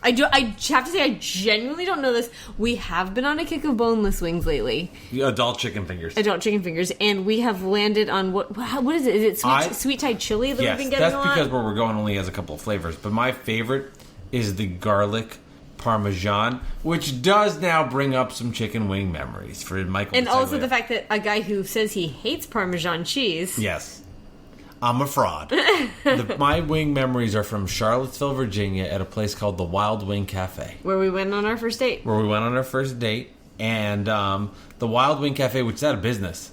have to say, I genuinely don't know this. We have been on a kick of boneless wings lately. Adult chicken fingers. Adult chicken fingers. And we have landed on what is it? Is it sweet Thai chili that Yes, we've been getting that's a lot? because where we're going only has a couple of flavors. But my favorite is the garlic parmesan, which does now bring up some chicken wing memories for Michael. And also Biseglia. the fact that a guy who says he hates Parmesan cheese. Yes. I'm a fraud. My wing memories are from Charlottesville, Virginia, at a place called the Wild Wing Cafe, Where we went on our first date. where we went on our first date. And the Wild Wing Cafe, which is out of business.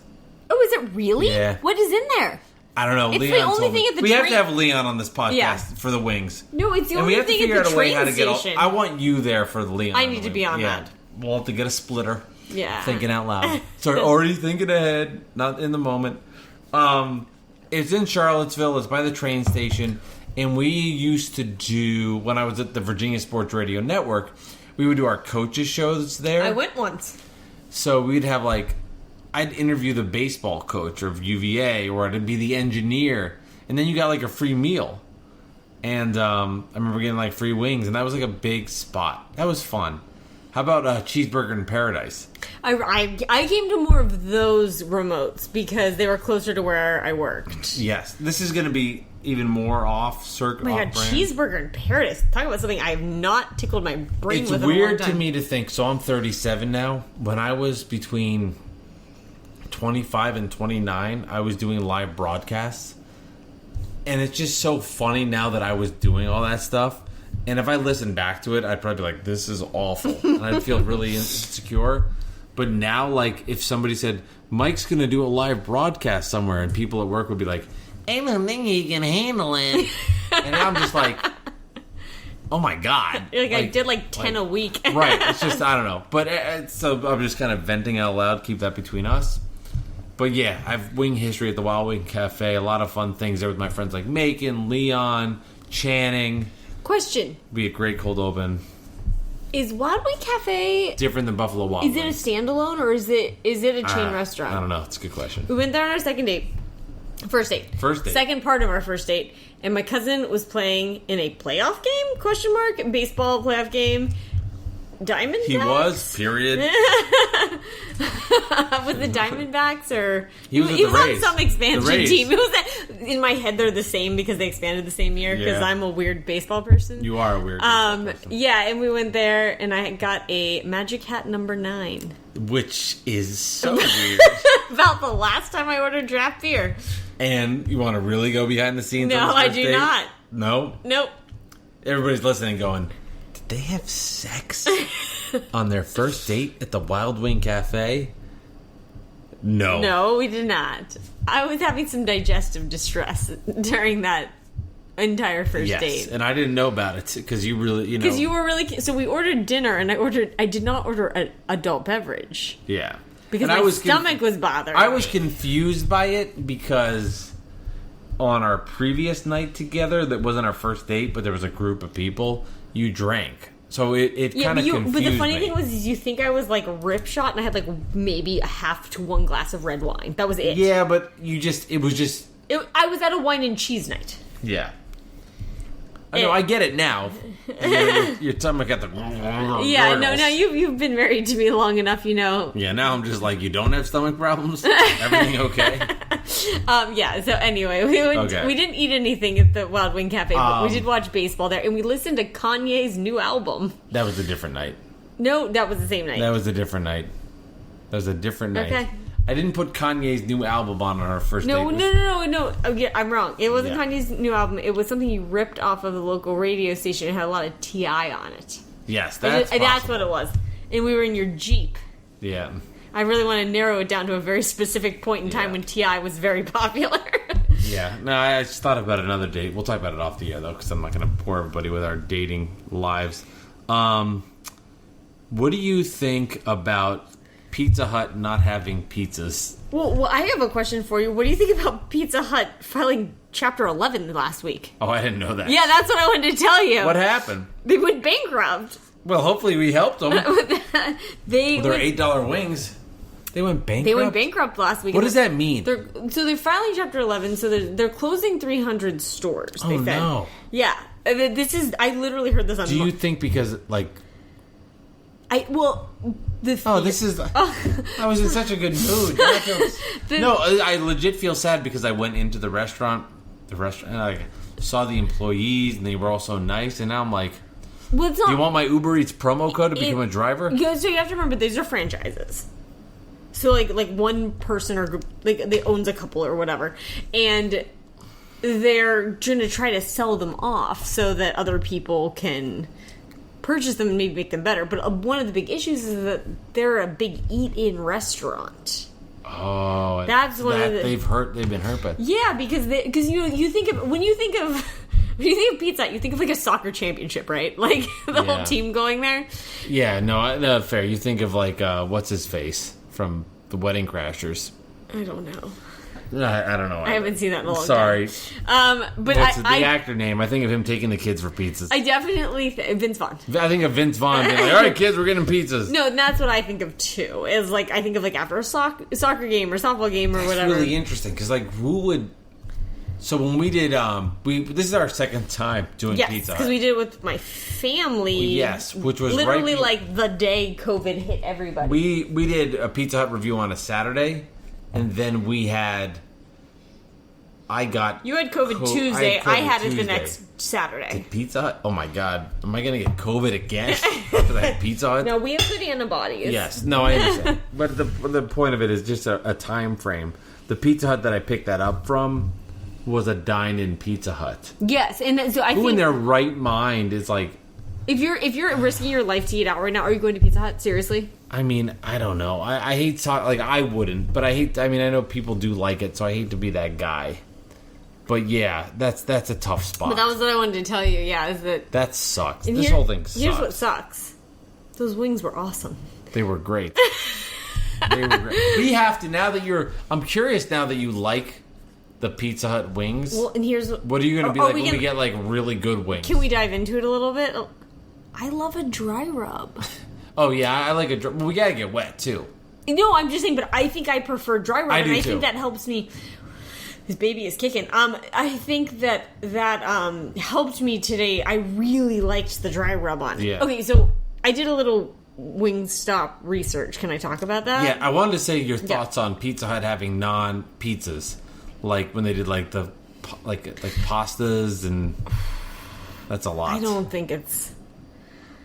Oh, is it really? Yeah. What is in there? I don't know. It's the Leon only told me. thing at the We have train- to have Leon on this podcast Yeah. for the wings. No, it's the And we only have to thing figure at out the a way train how to get. station. I want you there for the Leon. I need to be on that. We'll have to get a splitter. Yeah. Thinking out loud. Sorry, already thinking ahead, not in the moment. It's in Charlottesville. It's by the train station, and we used to do when I was at the Virginia Sports Radio Network. We would do our coaches shows there. I went once. So we'd have I'd interview the baseball coach of UVA, or I'd be the engineer, and then you got a free meal. And I remember getting free wings, and that was a big spot. That was fun. How about Cheeseburger in Paradise? I came to more of those remotes because they were closer to where I worked. Yes, this is going to be even more off-circuit. Oh my god, Cheeseburger in Paradise. Talk about something I have not tickled my brain It's with in a long weird to time. me to think. So I'm 37 now. When I was between 25 and 29, I was doing live broadcasts. And it's just so funny now that I was doing all that stuff. And if I listened back to it, I'd probably be like, this is awful. And I'd feel really insecure. But now, if somebody said, Mike's going to do a live broadcast somewhere, and people at work would be like, I don't think he can handle it. And I'm just like, oh my God. I did 10 a week. Right. It's just, I don't know. But so I'm just kind of venting out loud. Keep that between us. But yeah, I have wing history at the Wild Wing Cafe. A lot of fun things there with my friends like Macon, Leon, Channing. Question. Be a great cold open. Is Wild Wing Cafe... Different than Buffalo Wild Is it a Wings. standalone or is it a chain restaurant? I don't know. It's a good question. We went there on our second date. First date. First date. Second part of our first date. And my cousin was playing in a playoff game? Baseball playoff game. Diamondbacks? He was, period. With the Diamondbacks, or he was on some expansion team. It was in my head they're the same because they expanded the same year. Because Yeah. I'm a weird baseball person. You are a weird person. Yeah, and we went there, and I got a Magic Hat number 9. Which is so weird. About the last time I ordered draft beer. And you want to really go behind the scenes? No, on this I first do date? not. No? Nope. Everybody's listening going, did they have sex on their first date at the Wild Wing Cafe? No. No, we did not. I was having some digestive distress during that entire first Yes, date. and I didn't know about it because you really, Because you were really... So we ordered dinner, and I did not order an adult beverage. Yeah. Because And my stomach was bothering I was me. confused by it because on our previous night together, that wasn't our first date, but there was a group of people, you drank. So it kind of confused but the funny me. thing was, is you think I was like rip shot, and I had like maybe a half to 1 glass of red wine. That was it. Yeah, but it was just... I was at a wine and cheese night. Yeah. I know, I get it now. Your stomach got the... Yeah, no, you've been married to me long enough, you know. Yeah, now I'm just like, you don't have stomach problems? Everything okay? Yeah, so anyway, we didn't eat anything at the Wild Wing Cafe, but we did watch baseball there, and we listened to Kanye's new album. That was a different night. No, that was the same night. That was a different night. Okay. I didn't put Kanye's new album on our first date. No. Oh, yeah, I'm wrong. It wasn't Kanye's new album. It was something you ripped off of the local radio station. It had a lot of T.I. on it. Yes, that's That's what it was. And we were in your Jeep. Yeah. I really want to narrow it down to a very specific point in time Yeah. when T.I. was very popular. Yeah. No, I just thought about another date. We'll talk about it off the air, though, because I'm not going to bore everybody with our dating lives. What do you think about Pizza Hut not having pizzas? Well, I have a question for you. What do you think about Pizza Hut filing Chapter 11 last week? Oh, I didn't know that. Yeah, that's what I wanted to tell you. What happened? They went bankrupt. Well, hopefully we helped them. They Their went, $8 wings. They went bankrupt? They went bankrupt last week. What does that mean? They're filing Chapter 11, so they're closing 300 stores. Oh, they said. no. Yeah. This is... I literally heard this on... Do you think because, like... this is... I was in such a good mood. I legit feel sad because I went into the restaurant, and I saw the employees, and they were all so nice, and now I'm like... Well, it's not... Do you want my Uber Eats promo code to become a driver? Yeah, so you have to remember, these are franchises. So, like one person or group, like, they owns a couple or whatever. And they're going to try to sell them off so that other people can purchase them and maybe make them better. But one of the big issues is that they're a big eat-in restaurant. Oh, That's one of the... They've been hurt by... Yeah, because you think of... When you think of Pizza Hut, you think of like a soccer championship, right? Like the whole team going there. Yeah, no, fair. You think of like what's his face from The Wedding Crashers. I don't know. I don't know. I haven't seen that in a long Sorry. time. But What's the actor name? I think of him taking the kids for pizzas. I definitely Vince Vaughn. I think of Vince Vaughn being like, all right, kids, we're getting pizzas. No, that's what I think of too. Is like I think of like after a soccer game or softball game or whatever. It's really interesting because like who would? So when we did, this is our second time doing Yes, Pizza Hut. because we did it with my family. Yes, which was literally right like the day COVID hit everybody. We did a Pizza Hut review on a Saturday, and then we had. You had COVID Tuesday. I had it the next Saturday. Pizza Hut? Oh my god. Am I going to get COVID again? Because I had Pizza Hut? No, we have good antibodies. Yes. No, I understand. But the point of it is just a time frame. The Pizza Hut that I picked that up from was a dine-in Pizza Hut. Yes, and so I Who think in their right mind is like... if you're risking your life to eat out right now, are you going to Pizza Hut? Seriously? I mean, I don't know. I hate... Like, I wouldn't. But I know people do like it, so I hate to be that guy. But yeah, that's a tough spot. But that was what I wanted to tell you. Yeah, is that sucks. and This whole thing sucks. Here's what sucks. Those wings were awesome. They were great. We have to now that you're. I'm curious now that you like the Pizza Hut wings. Well, and here's what are you going to be like when we get like really good wings? Can we dive into it a little bit? I love a dry rub. Oh yeah, I like a. We gotta get wet too. No, I'm just saying, but I think I prefer dry rub, and I think that helps me. His baby is kicking. I think that helped me today. I really liked the dry rub on it. Yeah. Okay, so I did a little Wingstop research. Can I talk about that? Yeah, I wanted to say your thoughts on Pizza Hut having non-pizzas, like when they did like the like pastas, and that's a lot. I don't think it's...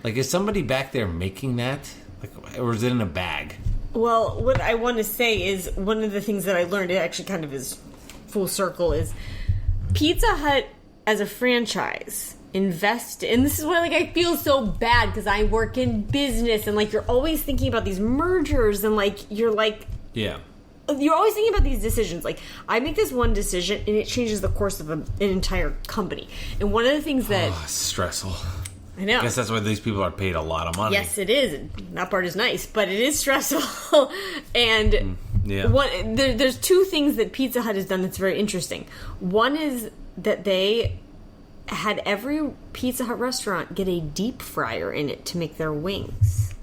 Like, is somebody back there making that? Like, or is it in a bag? Well, what I want to say is one of the things that I learned, it actually kind of is full circle, is Pizza Hut as a franchise invest, and this is why like I feel so bad because I work in business and like you're always thinking about these mergers and like you're like you're always thinking about these decisions. Like I make this one decision and it changes the course of an entire company. And one of the things that it's stressful. I know. I guess that's why these people are paid a lot of money. Yes, it is. That part is nice, but it is stressful. And there's two things that Pizza Hut has done that's very interesting. One is that they had every Pizza Hut restaurant get a deep fryer in it to make their wings.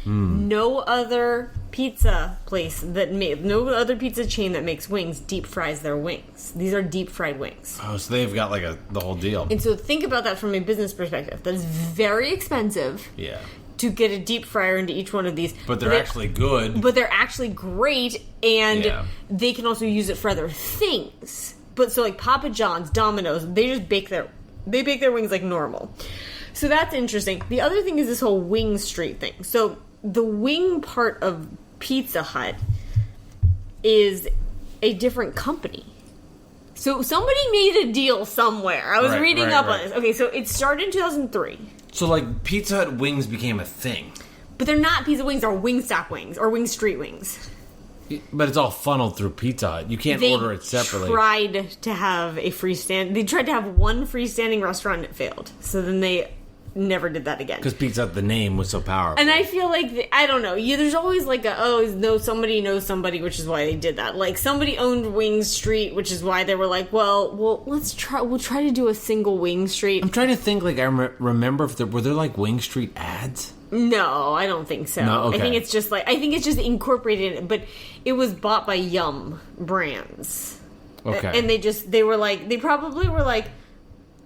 No other pizza no other pizza chain that makes wings deep fries their wings. These are deep fried wings. Oh, so they've got like the whole deal. And so think about that from a business perspective. That is very expensive. Yeah. To get a deep fryer into each one of these. But they're actually good. But they're actually great, and they can also use it for other things. But so like Papa John's, Domino's, they just bake their wings like normal. So that's interesting. The other thing is this whole wing street thing. So the wing part of Pizza Hut is a different company. So somebody made a deal somewhere. I was reading up on this. Okay, so it started in 2003. So like Pizza Hut wings became a thing. But they're not pizza wings, they're Wingstop wings or Wing Street wings. But it's all funneled through Pizza Hut. You can't order it separately. They tried to have one freestanding restaurant and it failed. So then they never did that again. Because Pizza Hut, the name was so powerful. And I feel like, I don't know, there's always like somebody knows somebody, which is why they did that. Like somebody owned Wing Street, which is why they were like, well, we'll try to do a single Wing Street. I'm trying to think, like I remember if were there like Wing Street ads? No, I don't think so. No, okay. I think it's just incorporated in it, but it was bought by Yum Brands. Okay. And they probably were like,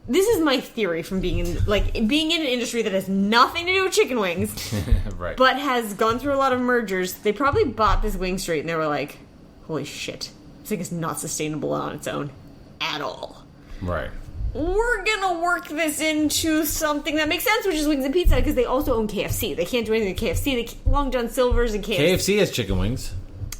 this is my theory from being in an industry that has nothing to do with chicken wings, right? But has gone through a lot of mergers. They probably bought this Wing Street and they were like, holy shit, this thing is not sustainable on its own at all. Right. We're gonna work this into something that makes sense, which is Wings and Pizza, because they also own KFC. They can't do anything with KFC. Long John Silver's and KFC. KFC has chicken wings.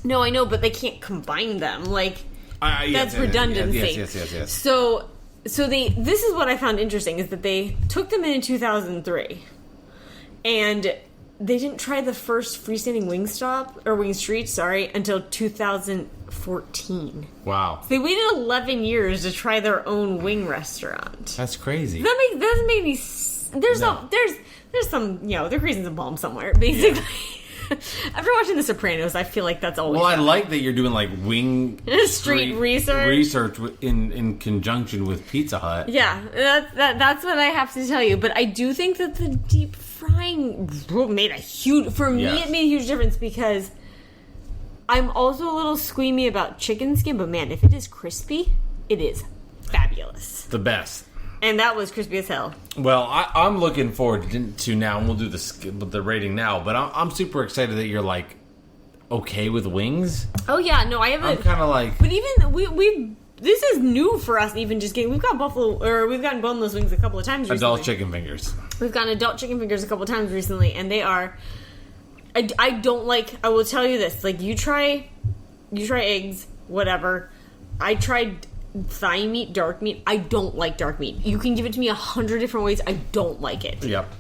No, I know, but they can't combine them. Like, that's redundancy. Yes. So this is what I found interesting, is that they took them in 2003, and they didn't try the first freestanding Wing Street, until 2014. Wow. So they waited 11 years to try their own wing restaurant. That's crazy. That doesn't make any there's some, they're greasing some palm somewhere, basically. Yeah. After watching The Sopranos, I feel like that's always... Well, I like that you're doing, like, Wing Street research in conjunction with Pizza Hut. Yeah, that's what I have to tell you. But I do think that the deep frying made a huge... For me, it made a huge difference, because I'm also a little squeamy about chicken skin, but man, if it is crispy, it is fabulous. The best. And that was crispy as hell. Well, I'm looking forward to now, and we'll do the rating now, but I'm super excited that you're, like, okay with wings. Oh, yeah, no, I haven't... I'm kind of like... But even, we this is new for us, even just getting... We've gotten boneless wings a couple of times recently. Adult chicken fingers. We've gotten adult chicken fingers a couple of times recently, and they are... I don't like... I will tell you this. Like, you try eggs, whatever. I tried... thigh meat, dark meat. I don't like dark meat. You can give it to me 100 different ways. I don't like it. Yep.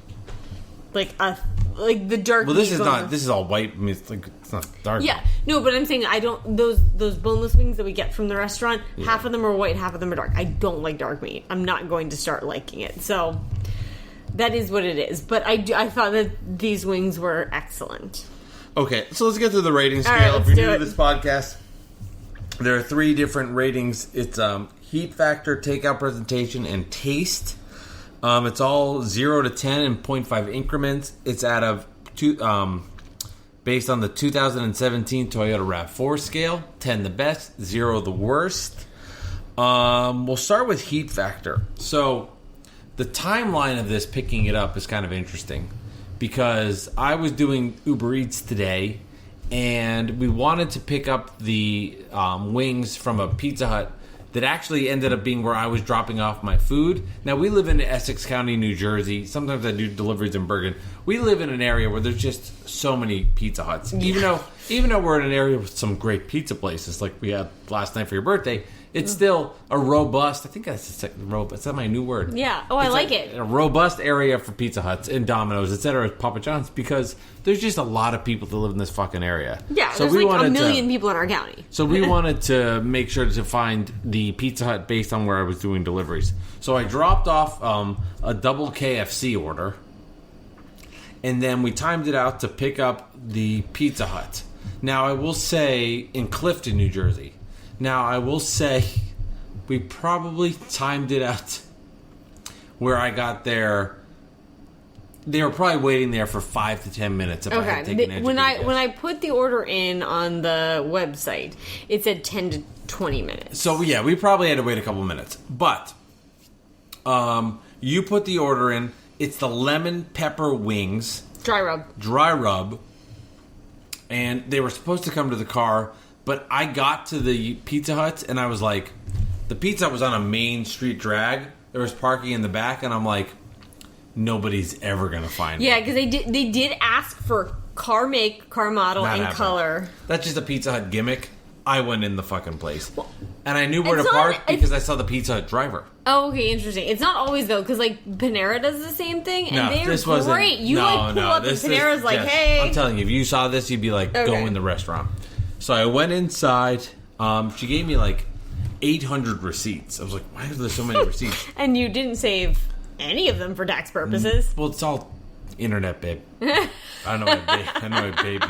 Like the dark. Well, this is not. This is all white meat. It's not dark. Yeah, no, but I'm saying I don't. Those boneless wings that we get from the restaurant, half of them are white, half of them are dark. I don't like dark meat. I'm not going to start liking it. So that is what it is. But I thought that these wings were excellent. Okay, so let's get to the rating scale. All right, if you're new to this podcast, there are 3 different ratings. It's heat factor, takeout presentation, and taste. It's all 0 to 10 in 0.5 increments. It's out of based on the 2017 Toyota RAV4 scale. 10 the best, 0 the worst. We'll start with heat factor. So the timeline of this picking it up is kind of interesting, because I was doing Uber Eats today, and we wanted to pick up the wings from a Pizza Hut that actually ended up being where I was dropping off my food. Now, we live in Essex County, New Jersey. Sometimes I do deliveries in Bergen. We live in an area where there's just so many Pizza Huts. Even though we're in an area with some great pizza places, like we had last night for your birthday, it's still a robust, I think that's robust. Is that my new word? Yeah. Oh, I like it. A robust area for Pizza Huts and Domino's, etc., Papa John's, because there's just a lot of people that live in this fucking area. Yeah, so there's like a million people in our county. So we wanted to make sure to find the Pizza Hut based on where I was doing deliveries. So I dropped off a double KFC order, and then we timed it out to pick up the Pizza Hut. Now, I will say, in Clifton, New Jersey. Now, I will say, we probably timed it out where I got there. They were probably waiting there for 5 to 10 minutes. If I had taken an when I put the order in on the website, it said 10 to 20 minutes. So yeah, we probably had to wait a couple minutes. But you put the order in. It's the lemon pepper wings, dry rub, and they were supposed to come to the car. But I got to the Pizza Hut, and I was like, the Pizza Hut was on a main street drag. There was parking in the back, and I'm like, nobody's ever going to find me. Yeah, because they did ask for car make, car model, Not and happening. Color. That's just a Pizza Hut gimmick. I went in the fucking place. And I knew where to park because I saw the Pizza Hut driver. Oh, okay, interesting. It's not always, though, because, like, Panera does the same thing, and they're great. You, pull up, and Panera's like, hey. I'm telling you, if you saw this, you'd be like, go in the restaurant. So I went inside. She gave me, like, 800 receipts. I was like, why are there so many receipts? And you didn't save any of them for tax purposes. Well, it's all internet, babe. I know I babe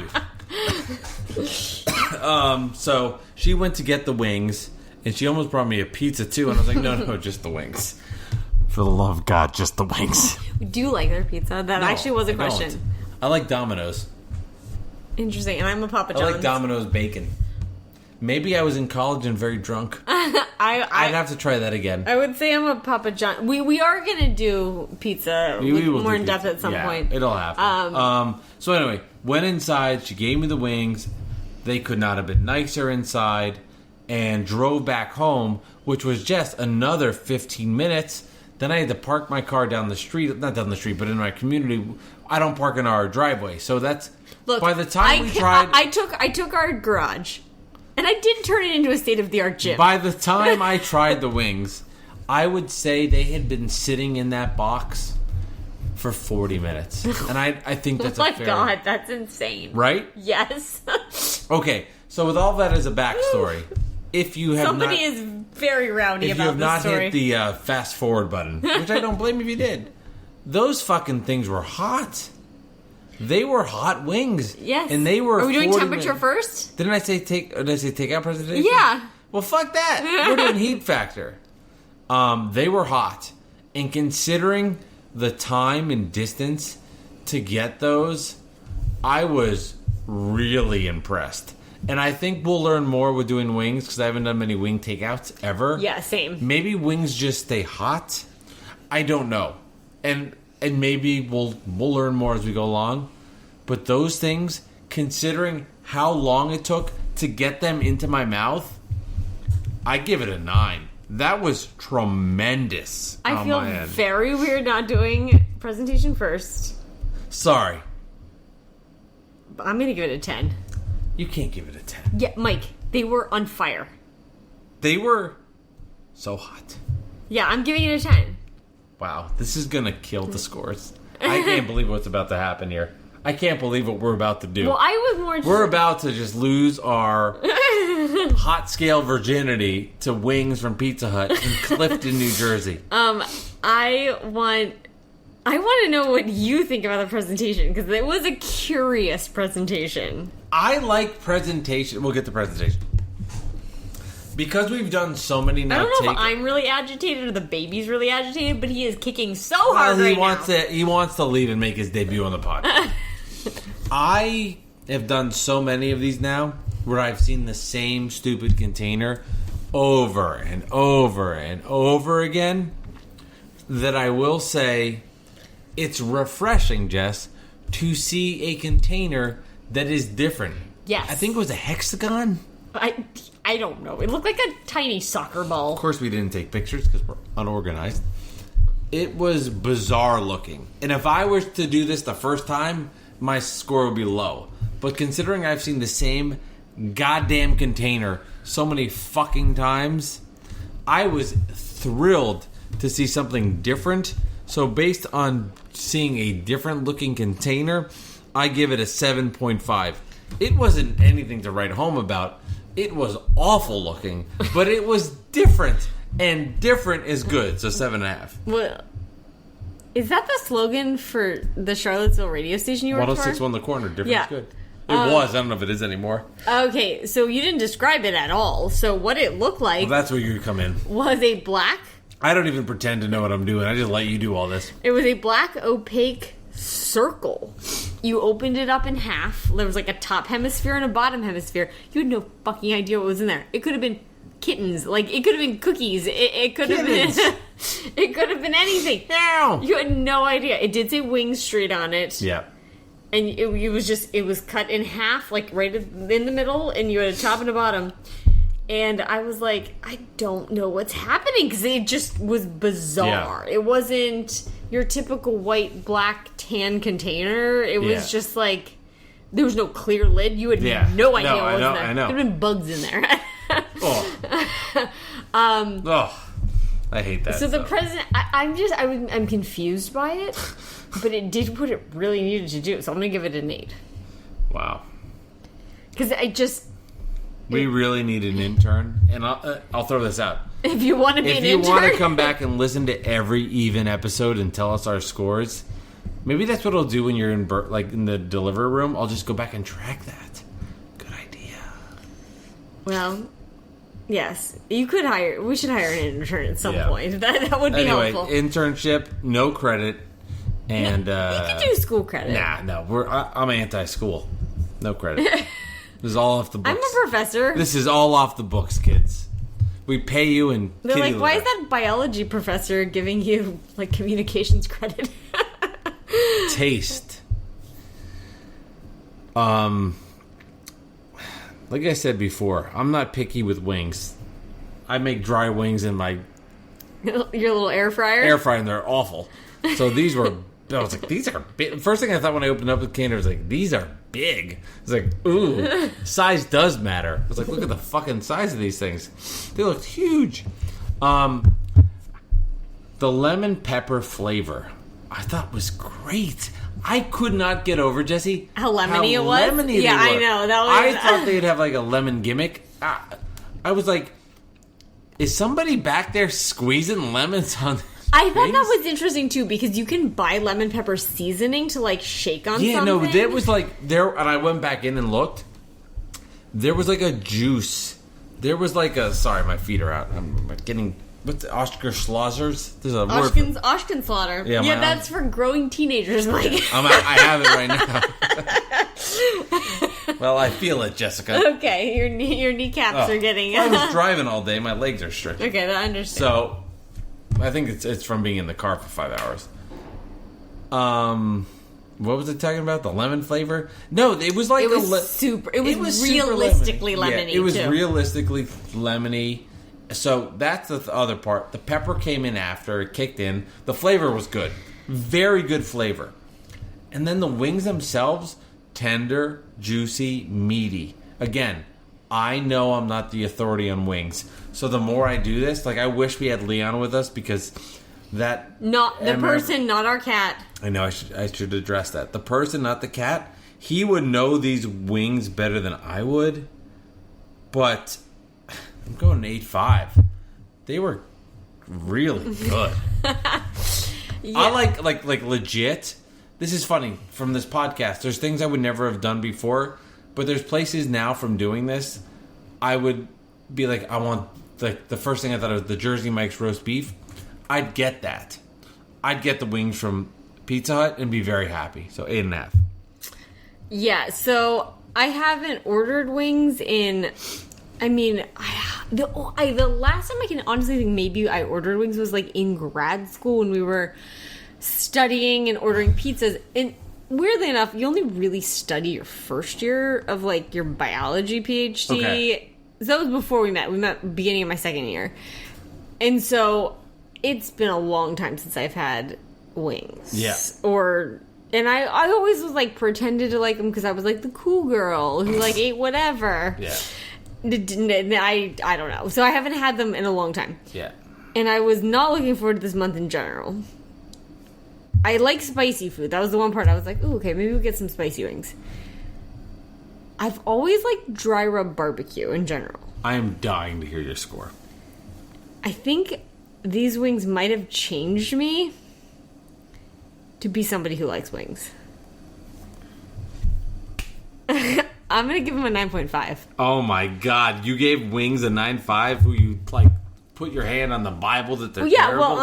you. So she went to get the wings, and she almost brought me a pizza, too. And I was like, no, just the wings. For the love of God, just the wings. Do you like their pizza? That actually was a question. Don't. I like Domino's. Interesting, and I'm a Papa John's. I like Domino's bacon. Maybe I was in college and very drunk. I'd have to try that again. I would say I'm a Papa John. We are going to do pizza more in depth at some point. It'll happen. So anyway, went inside. She gave me the wings. They could not have been nicer inside. And drove back home, which was just another 15 minutes. Then I had to park my car down the street. Not down the street, but in my community. I don't park in our driveway. So that's... Look, by the time we tried... I took our garage, and I did turn it into a state-of-the-art gym. By the time I tried the wings, I would say they had been sitting in that box for 40 minutes. And I think that's oh my God, that's insane. Right? Yes. Okay, so with all that as a backstory, if you have Somebody is very rowdy about this story. If you have not hit the fast forward button, which I don't blame if you did, those fucking things were hot. They were hot wings. Yes. And they were... Are we doing temperature first? Did I say takeout presentation? Yeah. Well, fuck that. We're doing heat factor. They were hot. And considering the time and distance to get those, I was really impressed. And I think we'll learn more with doing wings because I haven't done many wing takeouts ever. Yeah, same. Maybe wings just stay hot. I don't know. And maybe we'll learn more as we go along. But those things, considering how long it took to get them into my mouth, I give it a 9. That was tremendous. I feel very weird not doing presentation first. Sorry. I'm going to give it a 10. You can't give it a 10. Yeah, Mike, they were on fire. They were so hot. Yeah, I'm giving it a 10. Wow, this is going to kill the scores. I can't believe what's about to happen here. I can't believe what we're about to do. Well, I was more... We're about to just lose our hot scale virginity to wings from Pizza Hut in Clifton, New Jersey. I want to know what you think about the presentation, because it was a curious presentation. I like presentation. We'll get to presentation. Because we've done so many now. I don't know if I'm really agitated or the baby's really agitated, but he is kicking so hard right now. He wants to leave and make his debut on the podcast. I have done so many of these now where I've seen the same stupid container over and over and over again that I will say it's refreshing, Jess, to see a container that is different. Yes. I think it was a hexagon. I don't know. It looked like a tiny soccer ball. Of course, we didn't take pictures because we're unorganized. It was bizarre looking. And if I were to do this the first time, my score would be low. But considering I've seen the same goddamn container so many fucking times, I was thrilled to see something different. So based on seeing a different looking container, I give it a 7.5. It wasn't anything to write home about. It was awful looking, but it was different. And different is good, so 7.5. Well, is that the slogan for the Charlottesville radio station you work for? 106.1 The Corner, different Yeah. is good. It was, I don't know if it is anymore. Okay, so you didn't describe it at all. So what it looked like Well, that's where you come in. was a black... I don't even pretend to know what I'm doing. I just let you do all this. It was a black opaque circle. You opened it up in half. There was like a top hemisphere and a bottom hemisphere. You had no fucking idea what was in there. It could have been kittens. Like, it could have been cookies. It could have been... it could have been anything. Ow! You had no idea. It did say Wings Street on it. Yeah. And it was cut in half, like right in the middle, and you had a top and a bottom. And I was like, I don't know what's happening, because it just was bizarre. Yeah. It wasn't your typical white, black, tan container. It was just like, there was no clear lid. You had no idea what was in there. I know. There had been bugs in there. I hate that. So the stuff. president, I'm confused by it, but it did what it really needed to do. So I'm going to give it an 8. Wow. Because We really need an intern, and I'll throw this out. if you want to be If an you intern, want to come back and listen to every even episode and tell us our scores, maybe that's what I'll do when you're in the delivery room. I'll just go back and track that. Good idea. well, yes, we should hire an intern at some Yeah. point. That would be Anyway, helpful. internship, no credit, and you could do school credit. no, I'm anti-school. No credit. This is all off the books. I'm a professor. This is all off the books, kids. We pay you and They're like, why is that biology professor giving you like communications credit? Taste. Like I said before, I'm not picky with wings. I make dry wings in my Your little air fryer. air fryer, and they're awful. So these were. I was like, these are big. First thing I thought when I opened up the can, I was like, these are big. It's like, ooh, size does matter. I was like, look at the fucking size of these things. They looked huge. The lemon pepper flavor, I thought was great. I could not get over, Jesse, How lemony it was? Lemony Yeah, they I were. know, that was- I thought they'd have like a lemon gimmick. I was like, is somebody back there squeezing lemons on? I thought that things? was interesting too, because you can buy lemon pepper seasoning to like shake on Yeah, something. no, there was like there, and I went back in and looked. There was like a juice. There was like a. Sorry, my feet are out. I'm getting what's the Oscar Schlossers? There's a word. Oshkin slaughter. Yeah, Yeah, my- that's for growing teenagers, Mike. I have it right now. Well, I feel it, Jessica. Okay, your kneecaps are getting. I was driving all day. My legs are stretching. Okay, I understand. So, I think it's from being in the car for 5 hours. What was it talking about? The lemon flavor? No, it was like It was super. It was super realistically lemony. lemony. Yeah, it was too. realistically lemony. So that's the other part. The pepper came in after it kicked in. The flavor was good, very good flavor. And then the wings themselves, tender, juicy, meaty. Again, I know I'm not the authority on wings. So the more I do this, like I wish we had Leon with us because that Not the I remember- person, not our cat. I know I should address that. The person, not the cat, he would know these wings better than I would. But I'm going 8.5. They were really good. I like legit. This is funny from this podcast. There's things I would never have done before, but there's places now from doing this. I would be like, I want like the first thing I thought of the Jersey Mike's roast beef. I'd get that. I'd get the wings from Pizza Hut and be very happy. So 8.5. Yeah, so I haven't ordered wings in. I mean, the last time I can honestly think maybe I ordered wings was like in grad school when we were studying and ordering pizzas. And weirdly enough, you only really study your first year of, like, your biology PhD. Okay. So that was before we met. We met beginning of my second year. And so it's been a long time since I've had wings. Yeah. And I always was, like, pretended to like them because I was, like, the cool girl who, like, ate whatever. Yeah. I don't know. So I haven't had them in a long time. Yeah. And I was not looking forward to this month in general. I like spicy food. That was the one part I was like, ooh, okay, maybe we'll get some spicy wings. I've always liked dry rub barbecue in general. I am dying to hear your score. I think these wings might have changed me to be somebody who likes wings. I'm going to give them a 9.5. Oh my god, you gave wings a 9.5 who you, like, put your hand on the Bible that they're Yeah, terrible? well,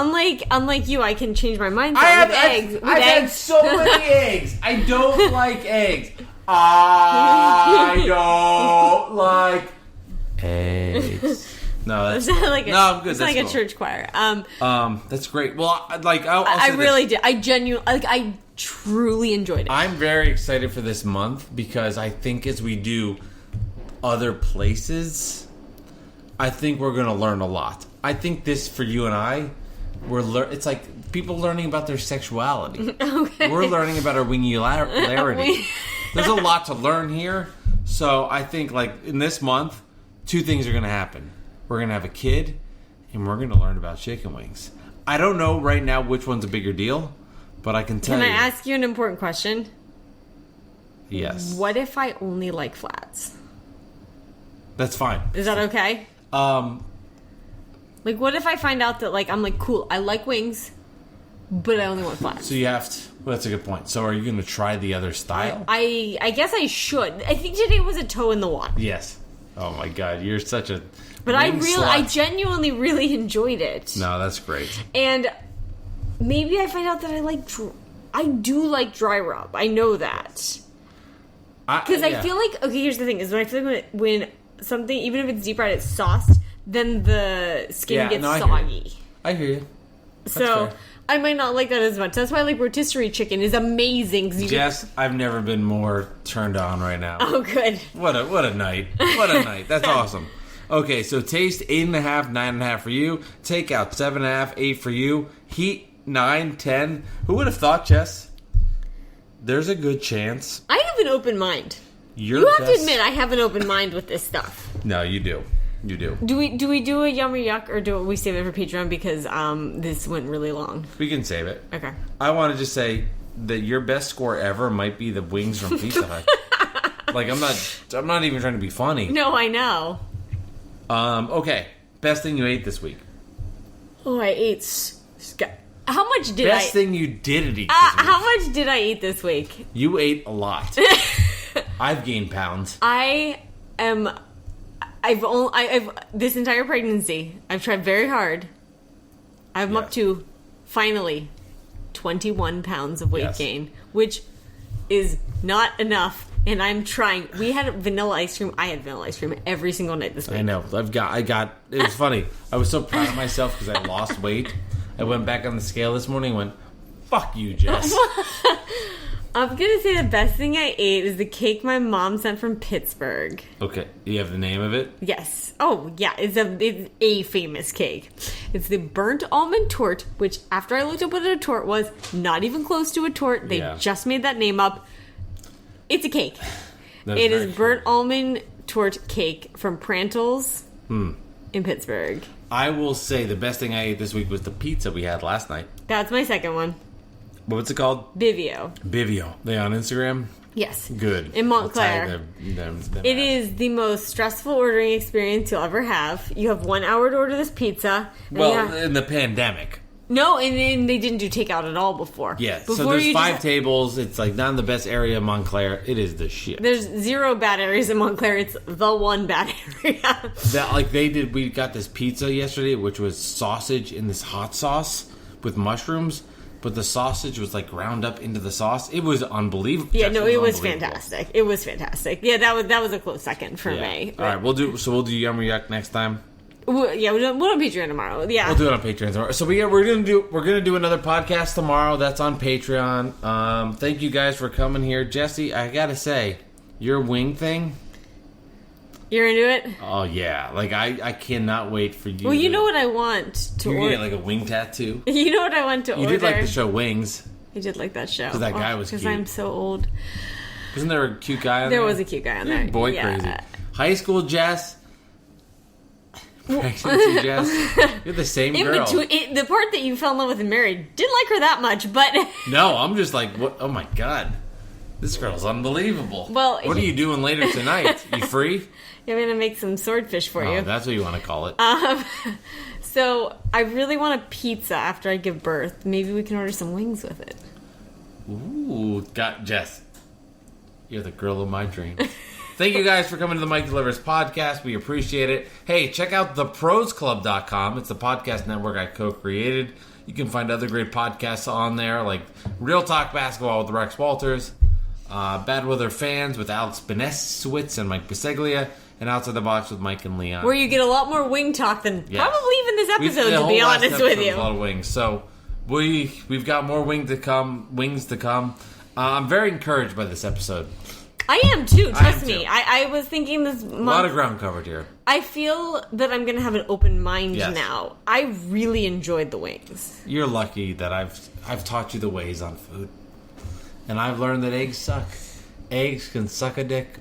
unlike you, I can change my mind with eggs. With I've eggs. had so many eggs. I don't like eggs. I don't like eggs. No, that's like no, I'm good. It's That's like cool. a church choir. That's great. Well, I'll I say this. really did. I genuinely, like, I truly enjoyed it. I'm very excited for this month because I think as we do other places, I think we're going to learn a lot. I think this for you and I, it's like people learning about their sexuality. Okay. We're learning about our wingularity. There's a lot to learn here. So I think, like, in this month, two things are going to happen. We're going to have a kid, and we're going to learn about chicken wings. I don't know right now which one's a bigger deal, but I can tell you. Can I ask you an important question? Yes. What if I only like flats? That's fine. Is that okay? Like, what if I find out that, like, I'm like, cool, I like wings, but I only want flats? So you have to. Well, that's a good point. So are you going to try the other style? I guess I should. I think today was a toe in the water. Yes. Oh my god, you're such a. But wing slut. I genuinely really enjoyed it. No, that's great. And maybe I find out that I do like dry rub. I know that. Because I feel like, okay, here's the thing, is when I feel like when something, even if it's deep fried, it's sauced, then the skin gets soggy. I hear you. So fair. I might not like that as much. That's why, like, rotisserie chicken is amazing. Jess, I've never been more turned on right now. Oh, good. What a night. What a night. That's awesome. Okay, so taste 8.5, 9.5 for you. Takeout 7.5, 8 for you. Heat 9, 10. Who would have thought, Jess? There's a good chance. I have an open mind. You have to admit, I have an open mind with this stuff. No, you do. You do. Do we do a yum or yuck, or do we save it for Patreon because this went really long? We can save it. Okay. I want to just say that your best score ever might be the wings from Pizza Hut. Like, I'm not even trying to be funny. No, I know. Okay. Best thing you ate this week. Oh, I ate. How much did Best thing you didn't eat this week. How much did I eat this week? You ate a lot. I've gained pounds. I've this entire pregnancy, I've tried very hard. I'm up to, finally, 21 pounds of weight gain, which is not enough, and I'm trying. We had vanilla ice cream. I had vanilla ice cream every single night this week. I know. It was funny. I was so proud of myself because I lost weight. I went back on the scale this morning and went, fuck you, Jess. I'm gonna say the best thing I ate is the cake my mom sent from Pittsburgh. Okay. You have the name of it? Yes. Oh, yeah. It's a famous cake. It's the burnt almond torte, which after I looked up what a torte was, not even close to a torte. They just made that name up. It's a cake. It is burnt almond torte cake from Prantles in Pittsburgh. I will say the best thing I ate this week was the pizza we had last night. That's my second one. What's it called? Bivio. Bivio. They on Instagram? Yes. Good. In Montclair. Them it is the most stressful ordering experience you'll ever have. You have 1 hour to order this pizza. Well, in the pandemic. No, and they didn't do takeout at all before. Yeah, before so there's 5 tables. It's like not in the best area of Montclair. It is the shit. There's 0 bad areas in Montclair. It's the one bad area. We got this pizza yesterday, which was sausage in this hot sauce with mushrooms. But the sausage was like ground up into the sauce. It was unbelievable. Yeah, no, it was fantastic. It was fantastic. Yeah, that was a close second for me. All right, we'll do yum or yuck next time. Yeah, we'll do Patreon tomorrow. Yeah. We'll do it on Patreon tomorrow. So we're gonna do another podcast tomorrow. That's on Patreon. Thank you guys for coming here, Jesse. I gotta say, your wing thing. You're into it? Oh yeah, like I cannot wait for you. Well, you know what I want to You're order. gonna get like a wing tattoo. You know what I want to order. You did like the show Wings. I did like that show. 'Cause that guy was Because cute. I'm so old. Wasn't there a cute guy on there? There was a cute guy on You're there. boy Yeah. crazy. High school Jess. Pregnancy Jess. You're the same In girl. between, the part that you fell in love with and married, didn't like her that much, but No, I'm just like, what? Oh my god. This girl's unbelievable. Well, what are you doing later tonight? You free? I'm gonna make some swordfish for Oh, you. that's what you want to call it. So I really want a pizza after I give birth. Maybe we can order some wings with it. Ooh, got Jess. You're the girl of my dreams. Thank you guys for coming to the Mike Delivers podcast. We appreciate it. Hey, check out theprosclub.com. It's the podcast network I co-created. You can find other great podcasts on there, like Real Talk Basketball with Rex Walters, Bad Weather Fans with Alex Beneswitz and Mike Biseglia, and Outside the Box with Mike and Leon. Where you get a lot more wing talk than Yes. probably even this episode, The to whole be last honest episode with was you. a lot of wings. So we've got more wings to come. I'm very encouraged by this episode. I am too, trust am me. too. I was thinking this month. A lot of ground covered here. I feel that I'm gonna have an open mind Yes. now. I really enjoyed the wings. You're lucky that I've taught you the ways on food, and I've learned that eggs suck. Eggs can suck a dick.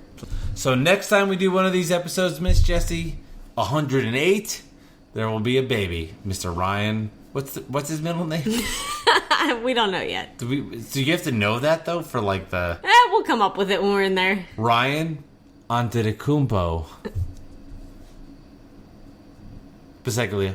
So next time we do one of these episodes, Miss Jessie, 108, there will be a baby, Mr. Ryan. What's his middle name? We don't know yet. Do you have to know that though for like the We'll come up with it when we're in there. Ryan Antetokounmpo Biseglia.